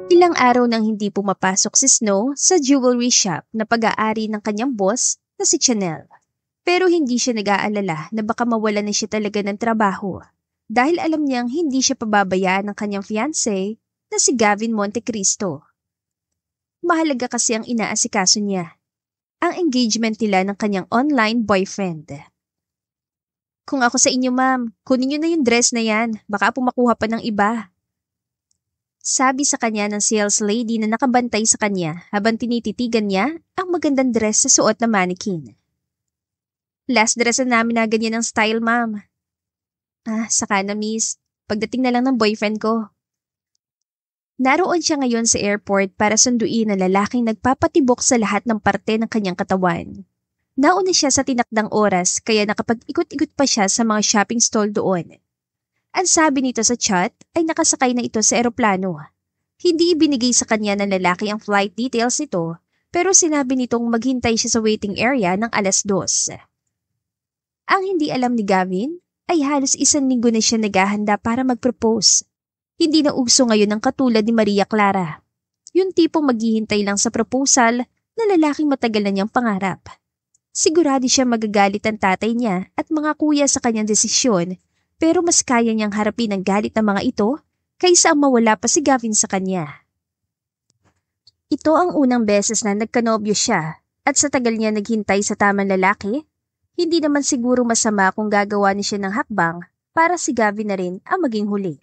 Ilang araw nang hindi pumapasok si Snow sa jewelry shop na pag-aari ng kanyang boss na si Chanel. Pero hindi siya nag-aalala na baka mawala na siya talaga ng trabaho dahil alam niyang hindi siya pababayaan ng kanyang fiancé na si Gavin Montecristo. Mahalaga kasi ang inaasikaso niya, ang engagement nila ng kanyang online boyfriend. Kung ako sa inyo ma'am, kunin niyo na yung dress na yan, baka po makuha pa ng iba. Sabi sa kanya ng sales lady na nakabantay sa kanya habang tinititigan niya ang magandang dress sa suot na mannequin. Last dress na namin na ganyan ang style, ma'am. Saka na miss. Pagdating na lang ng boyfriend ko. Naroon siya ngayon sa airport para sunduin ang lalaking nagpapatibok sa lahat ng parte ng kanyang katawan. Nauna siya sa tinakdang oras kaya nakapag-ikot-ikot pa siya sa mga shopping stall doon. Ang sabi nito sa chat ay nakasakay na ito sa eroplano. Hindi ibinigay sa kanya ng lalaki ang flight details nito pero sinabi nitong maghintay siya sa waiting area ng 2:00. Ang hindi alam ni Gavin ay halos 1 linggo na siya naghahanda para mag-propose. Hindi na uso ngayon ang katulad ni Maria Clara. Yung tipong maghihintay lang sa proposal na lalaking matagal na niyang pangarap. Sigurado siya magagalit ang tatay niya at mga kuya sa kanyang desisyon pero mas kaya niyang harapin ang galit ng mga ito kaysa ang mawala pa si Gavin sa kanya. Ito ang unang beses na nagkanobyo siya at sa tagal niya naghintay sa tamang lalaki, hindi naman siguro masama kung gagawa niya ng hakbang para si Gavin na rin ang maging huli.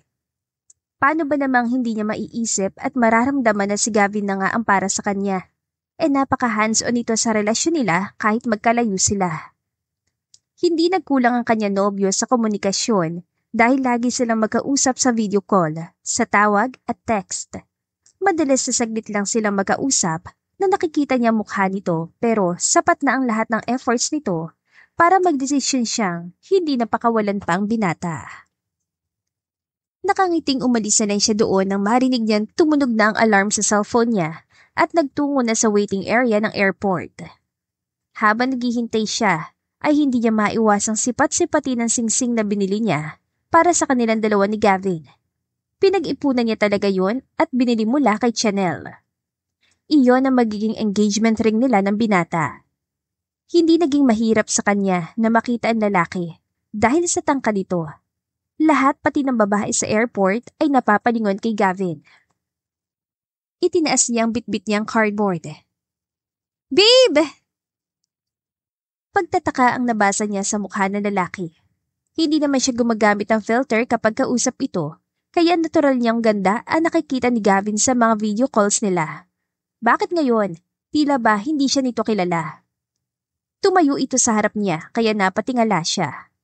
Paano ba namang hindi niya maiisip at mararamdaman na si Gavin na nga ang para sa kanya? Napaka-hands-on ito sa relasyon nila kahit magkalayo sila. Hindi nagkulang ang kanya nobyo sa komunikasyon dahil lagi silang magkausap sa video call, sa tawag at text. Madalas sa saglit lang silang magkausap na nakikita niya mukha nito pero sapat na ang lahat ng efforts nito para magdesisyon siyang hindi napakawalan pang binata. Nakangiting umalis na lang siya doon nang marinig niyang tumunog na ang alarm sa cellphone niya at nagtungo na sa waiting area ng airport. Habang naghihintay siya, ay hindi niya maiwasang sipat-sipatin ang singsing na binili niya para sa kanilang dalawa ni Gavin. Pinag-ipunan niya talaga yon at binili mula kay Chanel. Iyon ang magiging engagement ring nila ng binata. Hindi naging mahirap sa kanya na makita ang lalaki dahil sa tangka nito. Lahat pati ng babae sa airport ay napapalingon kay Gavin. Itinaas niya ang bitbit niyang cardboard. Babe! Pagtataka ang nabasa niya sa mukha ng lalaki. Hindi naman siya gumagamit ng filter kapag kausap ito, kaya natural niyang ganda ang nakikita ni Gavin sa mga video calls nila. Bakit ngayon? Tila ba hindi siya nito kilala? Tumayo ito sa harap niya kaya napatingala siya.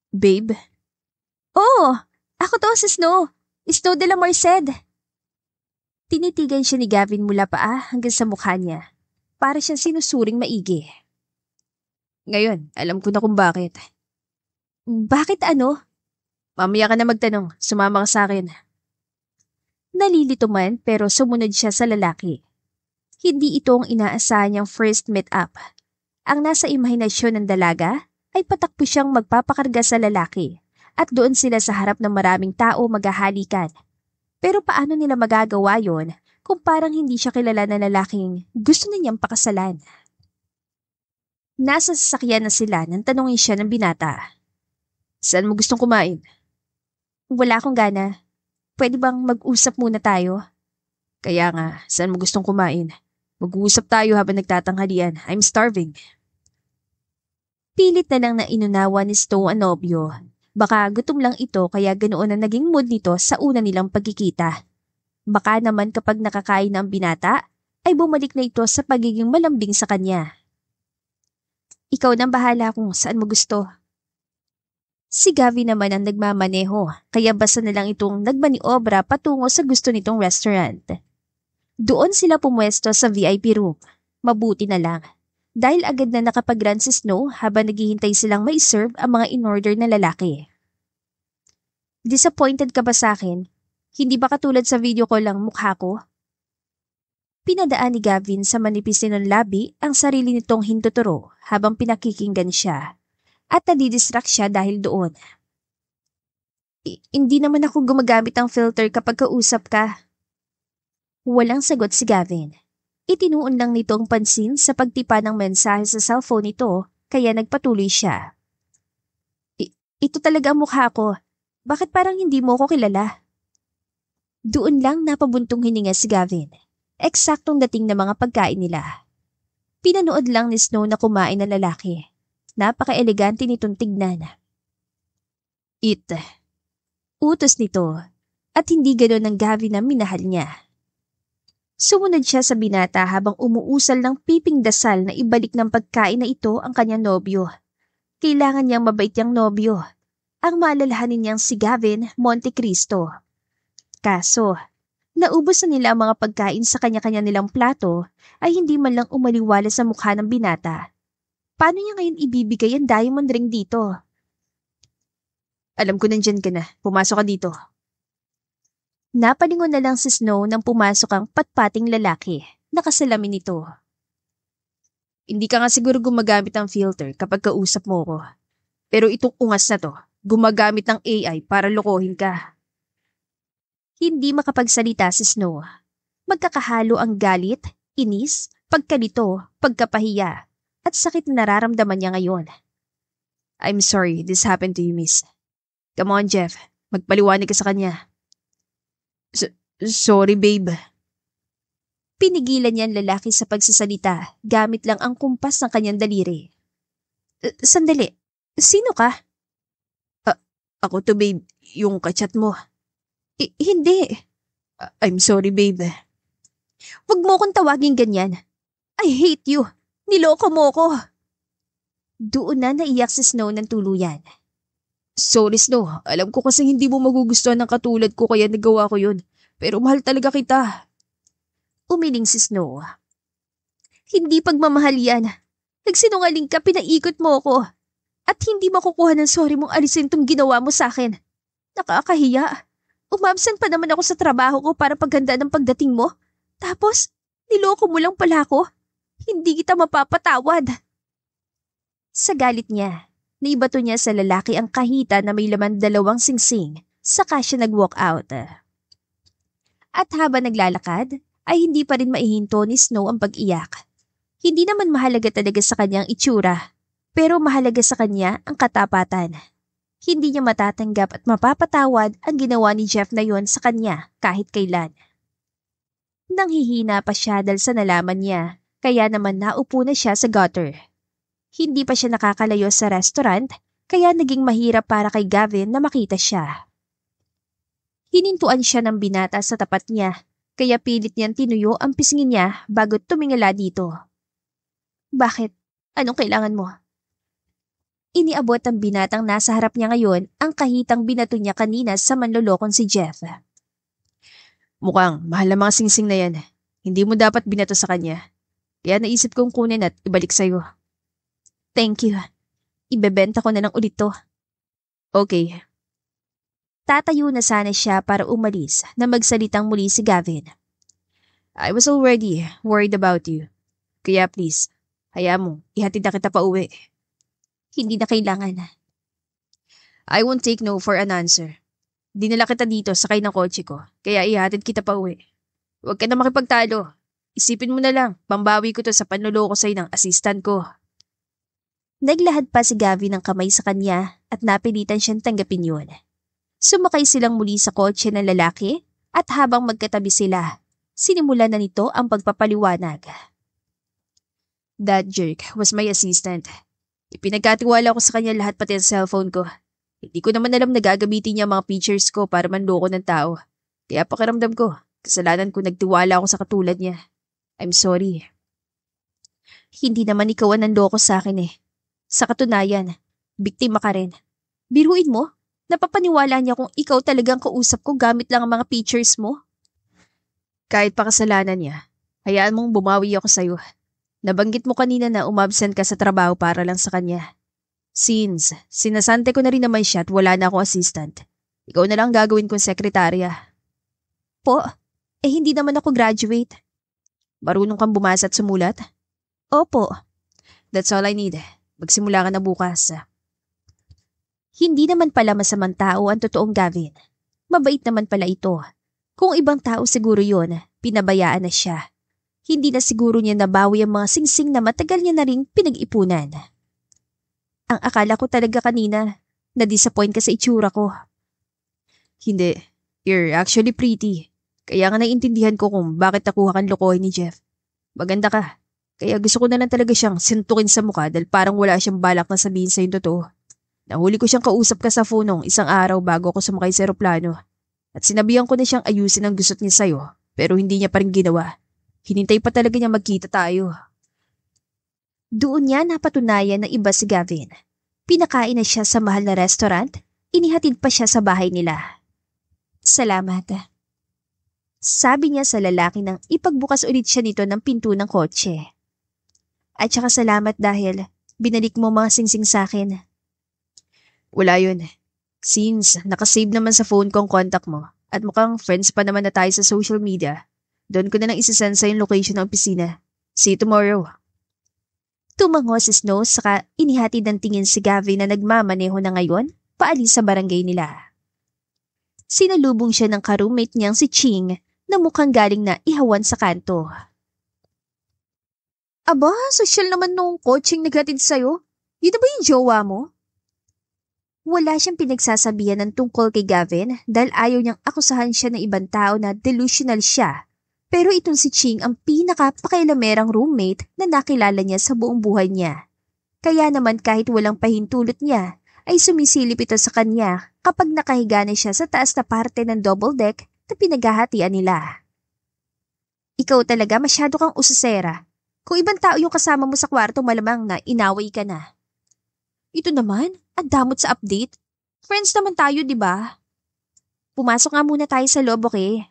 Babe? Oh! Ako to si Snow! Snow de la Merced! Tinitigan siya ni Gavin mula paa hanggang sa mukha niya. Para siyang sinusuring maigi. Ngayon, alam ko na kung bakit. Bakit ano? Mamaya ka na magtanong, sumama ka sa akin. Nalilito man pero sumunod siya sa lalaki. Hindi ito ang inaasahan niyang first meet-up. Ang nasa imahinasyon ng dalaga ay patakbo siyang magpapakarga sa lalaki at doon sila sa harap ng maraming tao maghahalikan. Pero paano nila magagawa yon kung parang hindi siya kilala na lalaking gusto na niyang pakasalan? Nasa sasakyan na sila nang tanungin siya ng binata. Saan mo gustong kumain? Wala akong gana. Pwede bang mag-usap muna tayo? Kaya nga, saan mo gustong kumain? Mag-uusap tayo habang nagtatanghalian. I'm starving. Pilit na lang na inunawa ni Stowe ang nobyo. Baka gutom lang ito kaya ganoon ang naging mood nito sa una nilang pagkikita. Baka naman kapag nakakain na ang binata, ay bumalik na ito sa pagiging malambing sa kanya. Ikaw nang bahala kung saan mo gusto. Si Gavin naman ang nagmamaneho, kaya basta na lang itong nagmaniobra patungo sa gusto nitong restaurant. Doon sila pumwesto sa VIP room. Mabuti na lang. Dahil agad na nakapag-run si Snow habang naghihintay silang mai-serve ang mga in-order na lalaki. Disappointed ka ba sa akin? Hindi ba katulad sa video ko lang mukha ko? Pinadaan ni Gavin sa manipis ng labi ang sarili nitong hintuturo habang pinakikinggan siya at nadidistract siya dahil doon. Hindi naman ako gumagamit ng filter kapag kausap ka. Walang sagot si Gavin. Itinuon lang nito ang pansin sa pagtipa ng mensahe sa cellphone nito kaya nagpatuloy siya. Ito talaga ang mukha ko. Bakit parang hindi mo ko kilala? Doon lang napabuntong hininga si Gavin. Eksaktong dating ng mga pagkain nila. Pinanood lang ni Snow na kumain na lalaki. Napaka-elegante nitong tignan. Utos nito. At hindi ganoon ang Gavin na minahal niya. Sumunod siya sa binata habang umuusal ng piping dasal na ibalik ng pagkain na ito ang kanyang nobyo. Kailangan niyang mabait niyang nobyo. Ang maalalahanin niyang si Gavin Montecristo. Kaso, naubos na nila ang mga pagkain sa kanya-kanya nilang plato ay hindi man lang umaliwala sa mukha ng binata. Paano niya ngayon ibibigay ang diamond ring dito? Alam ko nandyan ka na. Pumasok ka dito. Napalingon na lang si Snow nang pumasok ang patpating lalaki. Nakasalamin nito. Hindi ka nga siguro gumagamit ng filter kapag kausap mo ko. Pero itong ungas na to, gumagamit ng AI para lokohin ka. Hindi makapagsalita si Snow. Magkakahalo ang galit, inis, pagkalito, pagkapahiya, at sakit na nararamdaman niya ngayon. I'm sorry this happened to you, miss. Come on, Jeff. Magpaliwanag ka sa kanya. Sorry, babe. Pinigilan niya ang lalaki sa pagsasalita gamit lang ang kumpas ng kanyang daliri. Sandali. Sino ka? Ako to, babe. Yung kachat mo. Hindi. I'm sorry, babe. Huwag mo akong tawagin ganyan. I hate you. Niloko mo ko. Doon na naiyak si Snow ng tuluyan. Sorry, Snow. Alam ko kasi hindi mo magugustuhan ng katulad ko kaya nagawa ko yun. Pero mahal talaga kita. Umiling si Snow. Hindi pagmamahal yan. Nagsinungaling ka, pinaikot mo ko. At hindi makukuha ng sorry mong alisin tong ginawa mo sa akin. Nakakahiya. Umabsent pa naman ako sa trabaho ko para paghanda ng pagdating mo. Tapos, niloko mo lang pala ako. Hindi kita mapapatawad. Sa galit niya, naibato niya sa lalaki ang kahita na may laman 2 singsing, saka siya nag-walk out. At habang naglalakad, ay hindi pa rin maihinto ni Snow ang pag-iyak. Hindi naman mahalaga talaga sa kanyang itsura, pero mahalaga sa kanya ang katapatan. Hindi niya matatanggap at mapapatawad ang ginawa ni Jeff na yon sa kanya kahit kailan. Nanghihina pa siya dahil sa nalaman niya, kaya naman naupo na siya sa gutter. Hindi pa siya nakakalayo sa restaurant, kaya naging mahirap para kay Gavin na makita siya. Hinintuan siya ng binata sa tapat niya, kaya pilit niyang tinuyo ang pisngin niya bago tumingala dito. Bakit? Anong kailangan mo? Iniabot ang binatang nasa harap niya ngayon ang kahitang binato niya kanina sa manlolokon si Jeff. Mukhang mahal na mga singsing na yan. Hindi mo dapat binato sa kanya. Kaya naisip kong kunin at ibalik sa'yo. Thank you. Ibebenta ko na lang ulit to. Okay. Tatayo na sana siya para umalis na magsalitang muli si Gavin. I was already worried about you. Kaya please, hayaan mo, ihatid na kita pa uwi. Hindi na kailangan. I won't take no for an answer. Dinala kita dito sakay ng kotse ko, kaya ihatid kita pa uwi. Huwag ka na makipagtalo. Isipin mo na lang, pambawi ko to sa panloloko sa'yo ng assistant ko. Naglahad pa si Gavin ng kamay sa kanya at napilitan siyang tanggapin yun. Sumakay silang muli sa kotse ng lalaki at habang magkatabi sila, sinimulan na nito ang pagpapaliwanag. That jerk was my assistant. Ipinagkatiwala ko sa kanya lahat pati ang cellphone ko. Hindi ko naman alam na gagamitin niya mga pictures ko para manloko ng tao. Kaya pakiramdam ko, kasalanan ko nagtiwala ako sa katulad niya. I'm sorry. Hindi naman ikaw ang nanloko sa akin eh. Sa katunayan, biktima ka rin. Biruin mo? Napapaniwala niya kung ikaw talagang kausap ko gamit lang ang mga pictures mo? Kahit pa kasalanan niya, hayaan mong bumawi ako sa'yo. Nabanggit mo kanina na umabsent ka sa trabaho para lang sa kanya. Since, sinasante ko na rin naman siya at wala na akong assistant. Ikaw na lang gagawin kong sekretarya. Po, hindi naman ako graduate. Marunong kang bumasa at sumulat? Opo. That's all I need. Magsimula ka na bukas. Hindi naman pala masamang tao ang totoong Gavin. Mabait naman pala ito. Kung ibang tao siguro yun, pinabayaan na siya. Hindi na siguro niya nabawi ang mga singsing na matagal niya na ring pinag-ipunan. Ang akala ko talaga kanina, na-disappoint ka sa itsura ko. Hindi, you're actually pretty. Kaya nga naiintindihan ko kung bakit nakuha kang lokohin ni Jeff. Maganda ka. Kaya gusto ko na lang talaga siyang sintukin sa mukha dahil parang wala siyang balak na sabihin sa'yo totoo. Nahuli ko siyang kausap ka sa phone nung isang araw bago ako sumakay sa eroplano. At sinabihan ko na siyang ayusin ang gusto niya sa'yo, pero hindi niya pa rin ginawa. Hinintay pa talaga niya magkita tayo. Doon niya napatunayan na iba si Gavin. Pinakain na siya sa mahal na restaurant, inihatid pa siya sa bahay nila. Salamat. Sabi niya sa lalaki nang ipagbukas ulit siya nito ng pinto ng kotse. At saka salamat dahil binalik mo mga singsing sa akin. Wala yun. Since nakasave naman sa phone ko ang contact mo at mukhang friends pa naman na tayo sa social media, doon ko na lang isasend sa yung location ng opisina. See you tomorrow. Tumango si Snow saka inihatid ng tingin si Gavin na nagmamaneho na ngayon paalis sa barangay nila. Sinalubong siya ng ka-roommate niyang si Ching na mukhang galing na ihawan sa kanto. Aba, social naman nung coaching naghatid sa'yo. Yun na ba yung jowa mo? Wala siyang pinagsasabihan ng tungkol kay Gavin dahil ayaw niyang akusahan siya ng ibang tao na delusional siya. Pero itong si Ching ang pinaka-pakialamerang roommate na nakilala niya sa buong buhay niya. Kaya naman kahit walang pahintulot niya, ay sumisilip ito sa kanya kapag nakahiga na siya sa taas na parte ng double deck na pinaghahatian nila. Ikaw talaga masyado kang usisera. Kung ibang tao yung kasama mo sa kwarto malamang na inaway ka na. Ito naman, ang damot sa update. Friends naman tayo, di ba? Pumasok nga muna tayo sa loob, okay?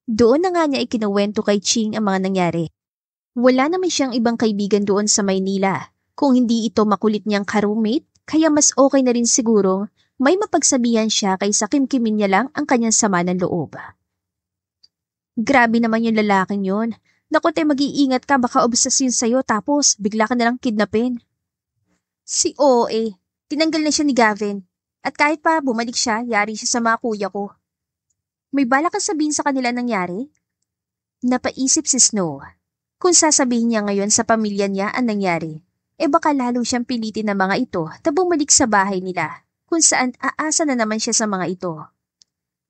Doon na nga niya ikinuwento kay Ching ang mga nangyari. Wala naman siyang ibang kaibigan doon sa Maynila. Kung hindi ito makulit niyang ka-roommate, kaya mas okay na rin siguro may mapagsabihan siya kaysa kimkimin niya lang ang kanyang sama ng loob. Grabe naman yung lalaking yun. Naku te, mag-iingat ka baka obsessin sa'yo tapos bigla ka nalang kidnapin. Si OA, tinanggal na siya ni Gavin. At kahit pa bumalik siya, yari siya sa mga kuya ko. May balak kang sabihin sa kanila nangyari? Napaisip si Snow. Kung sasabihin niya ngayon sa pamilya niya ang nangyari, baka lalo siyang pilitin ng mga ito na bumalik sa bahay nila, kung saan aasa na naman siya sa mga ito.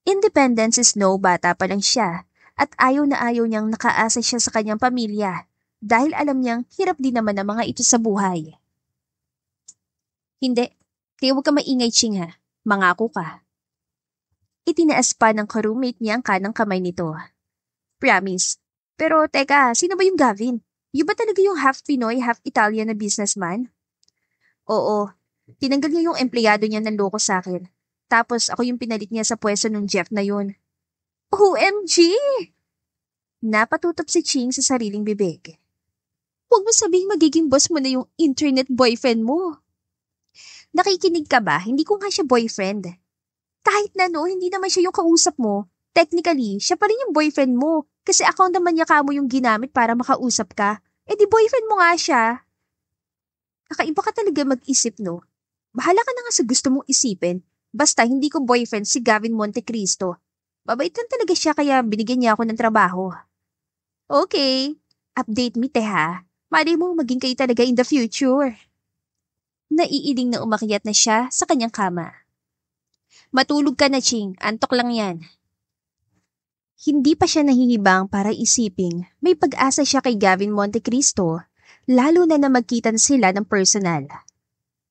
Independent si Snow, bata pa lang siya, at ayaw na ayaw niyang nakaasa siya sa kanyang pamilya, dahil alam niyang hirap din naman ang mga ito sa buhay. Hindi, kaya huwag ka maingay, Ching ha. Mangako ka. Itinaas pa ng ka-roommate niya ang kanang kamay nito. Promise. Pero teka, sino ba yung Gavin? Yung ba talaga yung half Pinoy, half Italian na businessman? Oo. Tinanggal niya yung empleyado niya ng loko sa akin. Tapos ako yung pinalit niya sa pwesto ng Jeff na yun. OMG! Napatutok si Ching sa sariling bibig. Huwag mo sabihing magiging boss mo na yung internet boyfriend mo. Nakikinig ka ba? Hindi ko nga siya boyfriend. Kahit na no, hindi naman siya yung kausap mo. Technically, siya pa rin yung boyfriend mo. Kasi account naman niya kamo yung ginamit para makausap ka. Di boyfriend mo nga siya. Kakaiba ka talaga mag-isip, no? Bahala ka na nga sa gusto mong isipin. Basta hindi ko boyfriend si Gavin Montecristo. Babait lang talaga siya kaya binigyan niya ako ng trabaho. Okay. Update me, te ha. Malay mo maging kayo talaga in the future. Naiiling na umakyat na siya sa kanyang kama. Matulog ka na, Ching. Antok lang yan. Hindi pa siya nahihibang para isiping may pag-asa siya kay Gavin Montecristo, lalo na magkitan sila ng personal.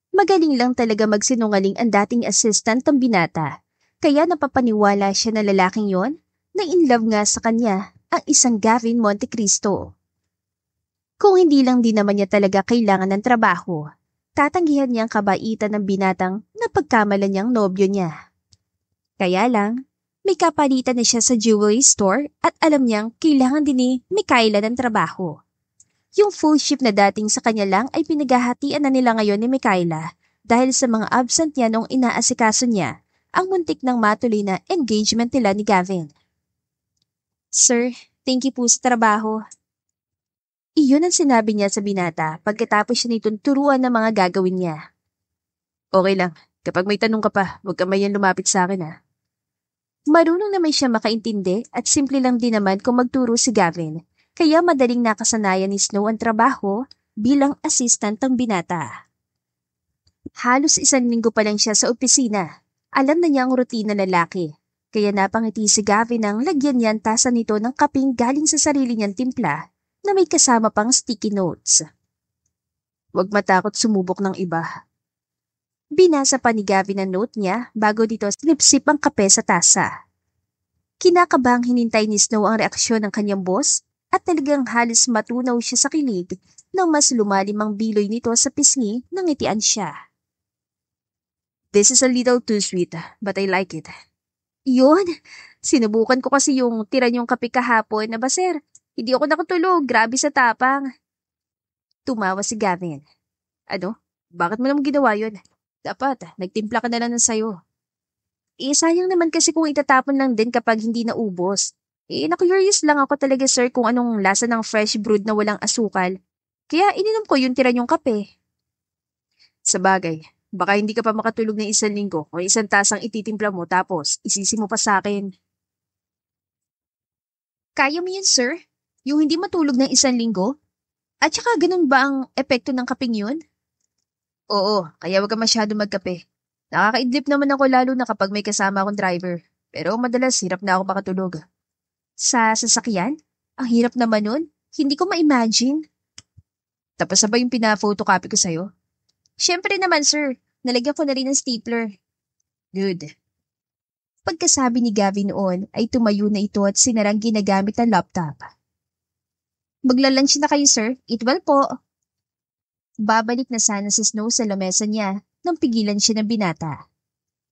Magaling lang talaga magsinungaling ang dating assistant ng binata, kaya napapaniwala siya na lalaking yon na in love nga sa kanya ang isang Gavin Montecristo. Kung hindi lang din naman niya talaga kailangan ng trabaho, tatanggihan niyang kabaitan ng binatang napagkamalan niyang nobyo niya. Kaya lang, may kapalitan na siya sa jewelry store at alam niyang kailangan din ni Mikaela ng trabaho. Yung full shift na dating sa kanya lang ay pinaghahatian na nila ngayon ni Mikaela dahil sa mga absent niya nung inaasikaso niya ang muntik ng matuloy na engagement nila ni Gavin. Sir, thank you po sa trabaho. Iyon ang sinabi niya sa binata pagkatapos siya nitong turuan ng mga gagawin niya. Okay lang, kapag may tanong ka pa, huwag ka mayan lumapit sa akin ha. Marunong naman siya makaintindi at simple lang din naman kung magturo si Gavin, kaya madaling nakasanayan ni Snow ang trabaho bilang assistant ng binata. Halos 1 linggo pa lang siya sa opisina. Alam na niya ang rutina ng lalaki, kaya napangiti si Gavin nang lagyan niya ang tasa nito ng kaping galing sa sarili niyang timpla na may kasama pang sticky notes. Huwag matakot sumubok ng iba. Binasa pa ni Gavin ang note niya bago dito snipsip ang kape sa tasa. Kinakabang hinintay ni Snow ang reaksyon ng kanyang boss at talagang halos matunaw siya sa kilig nang mas lumalim ang biloy nito sa pisngi nang ngitian siya. This is a little too sweet, but I like it. Yun, sinubukan ko kasi yung tira niyong kape kahapon na baser. Hindi ako nakatulog, grabe sa tapang. Tumawa si Gavin. Ano? Bakit mo naman ginawa yun? Dapat, nagtimpla ka na lang ng sayo. Sayang naman kasi kung itatapon lang din kapag hindi naubos. Na-curious lang ako talaga sir kung anong lasa ng fresh brewed na walang asukal. Kaya ininom ko yung tira niyong kape. Sabagay, baka hindi ka pa makatulog ng 1 linggo o 1 tasang ititimpla mo tapos isisi mo pa sa akin. Kaya mo yun sir? Yung hindi matulog ng 1 linggo? At saka ganun ba ang epekto ng kapeng yun? Oo, kaya wag ka masyado magkape. Nakakaidlip naman ako lalo na kapag may kasama akong driver. Pero madalas hirap na ako makatulog. Sa sasakyan? Ang hirap naman nun. Hindi ko ma-imagine. Tapos na ba yung pina-photocopy ko sa'yo? Siyempre naman sir. Nalagyan ko na rin ng stapler. Good. Pagkasabi ni Gavin noon ay tumayo na ito at sinarang ginagamit ang laptop. Magla-lunch na kayo sir. Eat well po. Babalik na sana si Snow sa lamesa niya nang pigilan siya ng binata.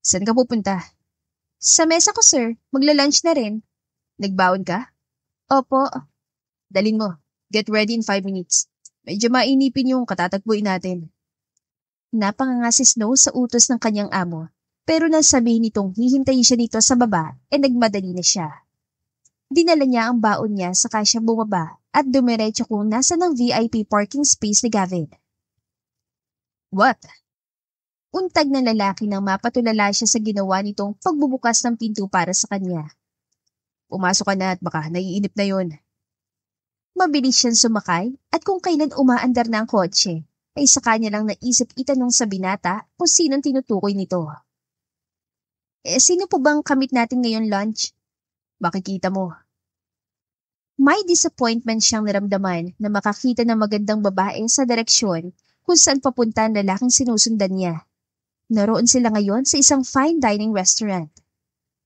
Saan ka pupunta? Sa mesa ko sir. Magla-lunch na rin. Nagbaon ka? Opo. Dalin mo. Get ready in 5 minutes. Medyo mainipin yung katatagpuin natin. Napanganga si Snow sa utos ng kanyang amo. Pero nang sabihin nitong hihintayin siya nito sa baba, nagmadali na siya. Dinala niya ang baon niya saka siya bumaba at dumiretso kung nasa ng VIP parking space ni Gavin. What? Untag ng lalaki nang mapatulala siya sa ginawa nitong pagbubukas ng pinto para sa kanya. Pumasok ka na at baka naiinip na yon. Mabilis siyang sumakay at kung kailan umaandar na ang kotse, ay sa kanya lang naisip itanong sa binata kung sinong tinutukoy nito. Sino po bang kamit natin ngayon lunch? Makikita mo. May disappointment siyang naramdaman na makakita ng magandang babae sa direksyon kung saan papunta ang lalaking sinusundan niya. Naroon sila ngayon sa isang fine dining restaurant.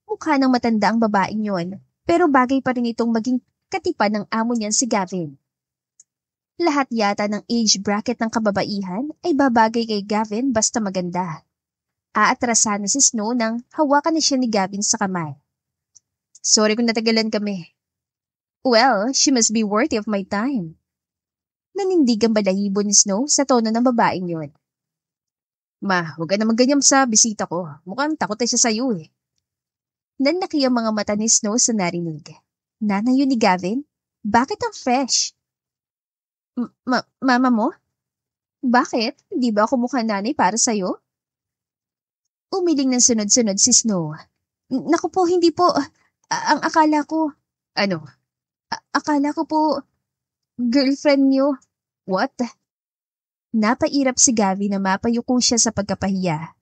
Mukha ng matanda ang babaeng yon, pero bagay pa rin itong maging katipan ng amo niyan si Gavin. Lahat yata ng age bracket ng kababaihan ay babagay kay Gavin basta maganda. Aatrasan na si Snow nang hawakan na siya ni Gavin sa kamay. Sorry kung natagalan kami. Well, she must be worthy of my time. Nanindig ang balahibo ni Snow sa tono ng babaeng yon. Ma, huwag ka naman ganyan sa bisita ko. Mukhang takot ay siya sa'yo eh. Nanlaki ang mga mata ni Snow sa narinig. Nanay yun ni Gavin? Bakit ang fresh? Mama mo? Bakit? Hindi ba ako mukhang nanay para sa'yo? Umiling ng sunod-sunod si Snow. Naku po, hindi po. Ang akala ko. Ano? Akala ko po, girlfriend niyo. What? Napairap si Gavi na mapayuko siya sa pagkapahiya.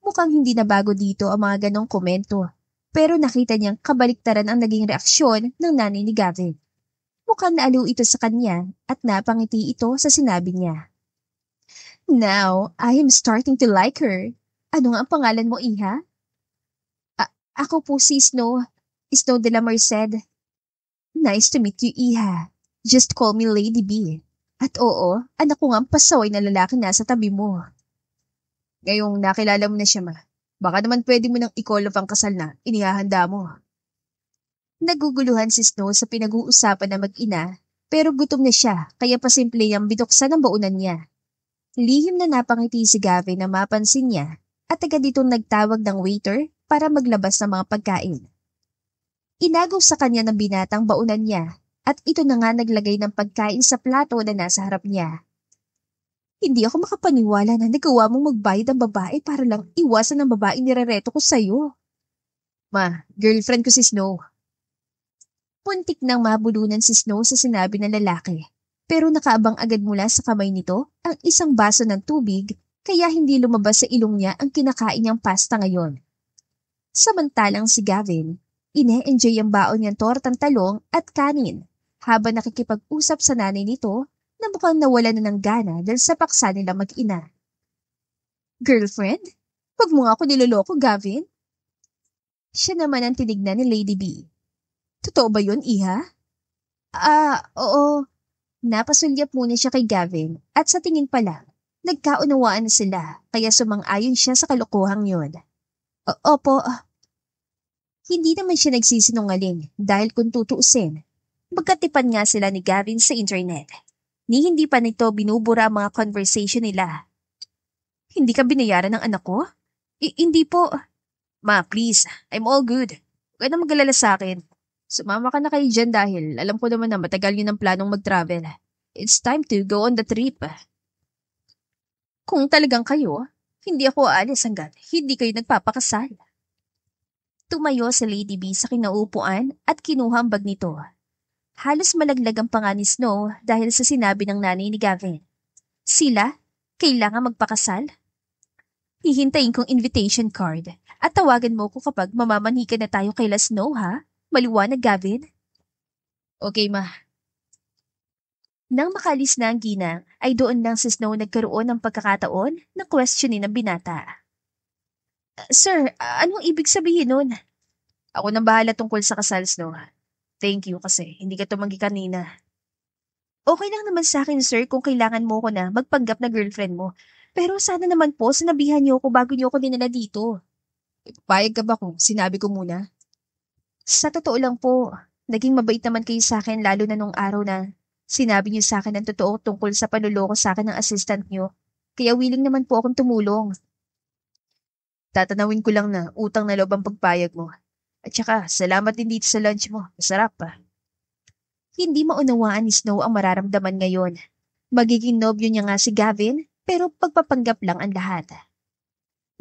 Mukhang hindi na bago dito ang mga ganong komento. Pero nakita niyang kabaliktaran ang naging reaksyon ng nanay ni Gavi. Mukhang naaliw ito sa kanya at napangiti ito sa sinabi niya. Now, I am starting to like her. Ano nga ang pangalan mo, Iha? Ako po si Snow. Snow de la Merced. Nice to meet you, Iha. Just call me Lady B. At oo, anak ko nga ang pasaway na lalaki nasa tabi mo. Ngayong nakilala mo na siya, ma. Baka naman pwede mo nang i-call off ang kasal na inihahanda mo. Naguguluhan si Snow sa pinag-uusapan na mag-ina, pero gutom na siya kaya pasimple niyang binuksan ang baunan niya. Lihim na napangiti si Gavin na mapansin niya at agad itong nagtawag ng waiter para maglabas ng mga pagkain. Inagaw sa kanya ng binatang baunan niya at ito na nga naglagay ng pagkain sa plato na nasa harap niya. Hindi ako makapaniwala na nagawa mong magbayad ang babae para lang iwasan ang babaeng nirereto ko sa'yo. Ma, girlfriend ko si Snow. Puntik nang mabulunan si Snow sa sinabi ng lalaki. Pero nakaabang agad mula sa kamay nito ang isang baso ng tubig kaya hindi lumabas sa ilong niya ang kinakain niyang pasta ngayon. Samantalang si Gavin, ine-enjoy ang baon niyang tortang talong at kanin habang nakikipag-usap sa nanay nito na mukhang nawala na ng gana dahil sa paksa nila mag-ina. Girlfriend? Huwag mo nga ako niloloko, Gavin. Siya naman ang tinignan ni Lady B. Totoo ba yun, Iha? Oo. Napasulyap muna siya kay Gavin at sa tingin pa lang, nagkaunawaan na sila kaya sumang-ayon siya sa kalokohang yun. Opo. Hindi naman siya nagsisinungaling dahil kung tutuusin, magkatipan nga sila ni Gavin sa internet. Ni hindi pa nito binubura ang mga conversation nila. Hindi ka binayaran ng anak ko? Hindi po. Ma, please, I'm all good. Huwag ka na mag-alala sa akin. Sumama ka na kayo dyan dahil alam ko naman na matagal yun ang planong mag-travel. It's time to go on the trip. Kung talagang kayo, hindi ako aalis hanggat hindi kayo nagpapakasal. Tumayo si Lady B sa kinaupuan at kinuha ang bag nito. Halos malaglag ang panga ni Snow dahil sa sinabi ng nanay ni Gavin. Sila? Kailangan magpakasal? Hihintayin kong invitation card at tawagan mo ko kapag mamamanhika na tayo kay Snow, ha? Maliwanag, Gavin? Okay, ma. Nang makalis na ang ginang, ay doon lang si Snow nagkaroon ng pagkakataon na questionin ng binata. Sir, anong ibig sabihin nun? Ako nang bahala tungkol sa kasal, Snow. Thank you kasi hindi ka tumanggi kanina. Okay lang naman sa akin, sir, kung kailangan mo ko na magpanggap na girlfriend mo. Pero sana naman po sinabihan niyo ako bago niyo ako dinala dito. Payag ka ba kung sinabi ko muna? Sa totoo lang po, naging mabait naman kayo sa akin lalo na nung araw na sinabi niyo sa akin ang totoo tungkol sa panuloko sa akin ng assistant niyo. Kaya willing naman po akong tumulong. Tatanawin ko lang na utang na loob ang pagpayag mo. At saka, salamat din dito sa lunch mo. Masarap pa. Hindi maunawaan ni Snow ang mararamdaman ngayon. Magiging nobyo niya nga si Gavin, pero pagpapanggap lang ang lahat.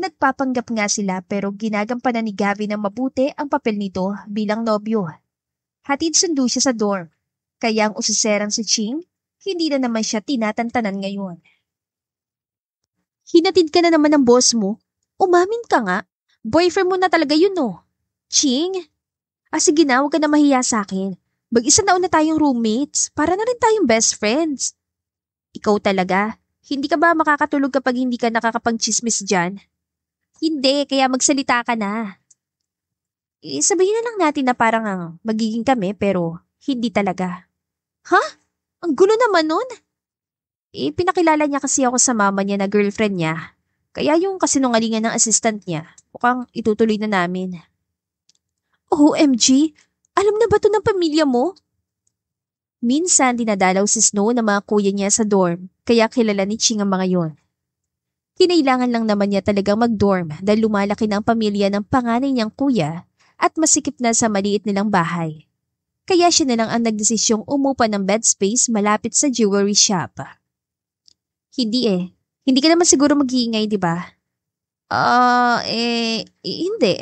Nagpapanggap nga sila pero ginagampanan ni Gavin na mabuti ang papel nito bilang nobyo. Hatid sundo siya sa dorm, kaya ang usiserang si Ching, hindi na naman siya tinatantanan ngayon. Hinatid ka na naman ng boss mo? Umamin ka nga. Boyfriend mo na talaga yun, no? Ching? Sige na, huwag ka na mahiya sa akin. Mag-isa na tayong roommates, para na rin tayong best friends. Ikaw talaga, hindi ka ba makakatulog kapag hindi ka nakakapag-chismis dyan? Hindi, kaya magsalita ka na. Sabihin na lang natin na parang magiging kami pero hindi talaga. Ha? Ang gulo naman nun. Pinakilala niya kasi ako sa mama niya na girlfriend niya. Kaya yung kasinungalingan ng assistant niya, mukhang itutuloy na namin. OMG, alam na ba to ng pamilya mo? Minsan dinadalaw si Snow ng mga kuya niya sa dorm, kaya kilala ni Ching ang mga yon. Kinailangan lang naman niya talagang mag-dorm dahil lumalaki na ang pamilya ng panganay niyang kuya at masikip na sa maliit nilang bahay. Kaya siya na lang ang nagdesisyong umupa ng bed space malapit sa jewelry shop. Hindi ka naman siguro mag-iingay, di ba? Hindi.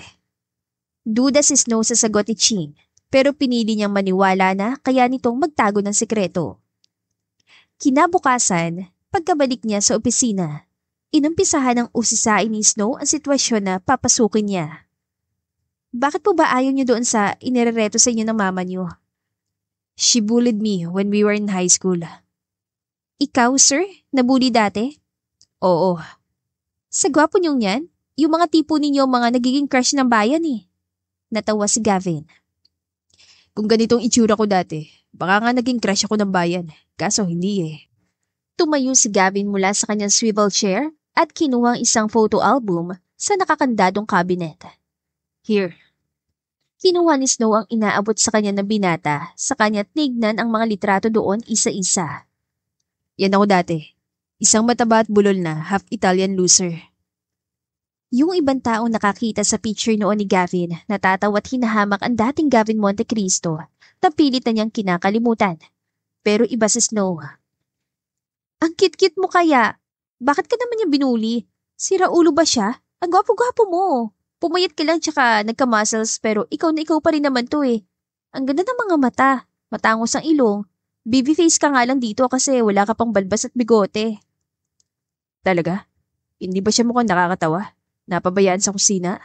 Duda si Snow sa sagot ni Ching, pero pinili niyang maniwala na kaya nitong magtago ng sekreto. Kinabukasan, pagkabalik niya sa opisina, inumpisahan ng usisain ni Snow ang sitwasyon na papasukin niya. Bakit po ba ayaw niyo doon sa inirereto sa inyo ng mama niyo? She bullied me when we were in high school. Ikaw, sir? Nabully dati? Oo. Sa gwapo niyong yan, yung mga tipo ninyo mga nagiging crush ng bayan eh. Natawa si Gavin. Kung ganitong itsura ko dati, baka nga naging crush ako ng bayan. Kaso hindi eh. Tumayo si Gavin mula sa kanyang swivel chair at kinuha ang isang photo album sa nakakandadong cabinet. Here. Kinuha ni Snow ang inaabot sa kanya na binata sa kanya at tignan ang mga litrato doon isa-isa. Yan ako dati. Isang mataba at bulol na half-Italian loser. Yung ibang taong nakakita sa picture noon ni Gavin, natatawa at hinahamak ang dating Gavin Montecristo na pilit na niyang kinakalimutan. Pero iba si Snow. Ang kit-kit mo kaya. Bakit ka naman niya binuli? Sira ulo ba siya? Ang gwapo-gwapo mo. Pumayat ka lang tsaka nagka-muscles pero ikaw pa rin naman to eh. Ang ganda ng mga mata, matangos ang ilong. Baby face ka nga lang dito kasi wala ka pang balbas at bigote. Talaga? Hindi ba siya mukhang nakakatawa? Napabayaan sa kusina?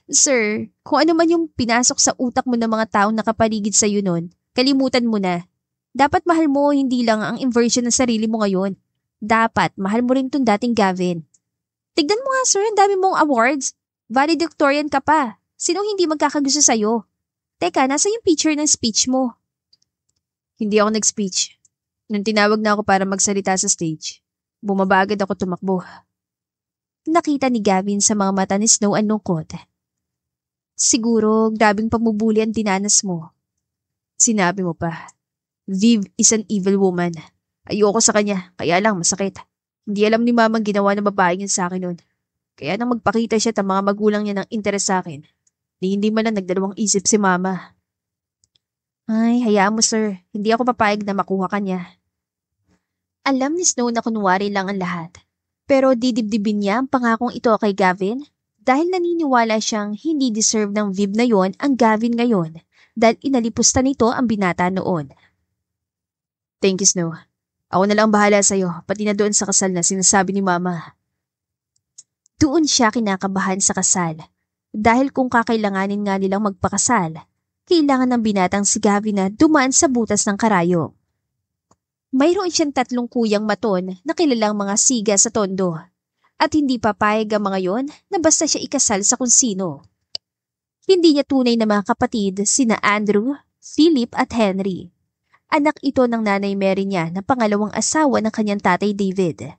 Sir, kung ano man yung pinasok sa utak mo ng mga taong nakapaligid sa iyo nun, kalimutan mo na. Dapat mahal mo hindi lang ang inversion ng sarili mo ngayon. Dapat mahal mo rin tong dating Gavin. Tignan mo nga sir, ang dami mong awards. Valedictorian ka pa. Sinong hindi magkakagusto sa'yo? Teka, nasa yung picture ng speech mo? Hindi ako nag-speech. Nung tinawag na ako para magsalita sa stage, bumaba agad ako tumakbo. Nakita ni Gavin sa mga mata ni Snow ang lungkot. Siguro, grabing pamubuli ang dinanas mo. Sinabi mo pa, Viv is an evil woman. Ayoko sa kanya, kaya lang masakit. Hindi alam ni mamang ginawa ng babae niya sa akin noon. Kaya nang magpakita siya at mga magulang niya ng interes sa akin, hindi man lang nagdalawang isip si mama. Ay, hayaan mo sir, hindi ako papayag na makuha ka niya. Alam ni Snow na kunwari lang ang lahat. Pero didibdibin niya ang pangakong ito kay Gavin dahil naniniwala siyang hindi deserve ng Viv na yon ang Gavin ngayon dahil inalipusta nito ang binata noon. Thank you, Snow. Ako na lang bahala sa'yo, pati na doon sa kasal na sinasabi ni Mama. Doon siya kinakabahan sa kasal. Dahil kung kakailanganin nga nilang magpakasal, kailangan ng binatang si Gavin na dumaan sa butas ng karayom. Mayroon siyang 3 kuyang maton na kilalang mga siga sa tondo. At hindi papayag ang mga yon na basta siya ikasal sa kung sino. Hindi niya tunay na mga kapatid sina Andrew, Philip at Henry. Anak ito ng nanay Mary niya na pangalawang asawa ng kanyang tatay David.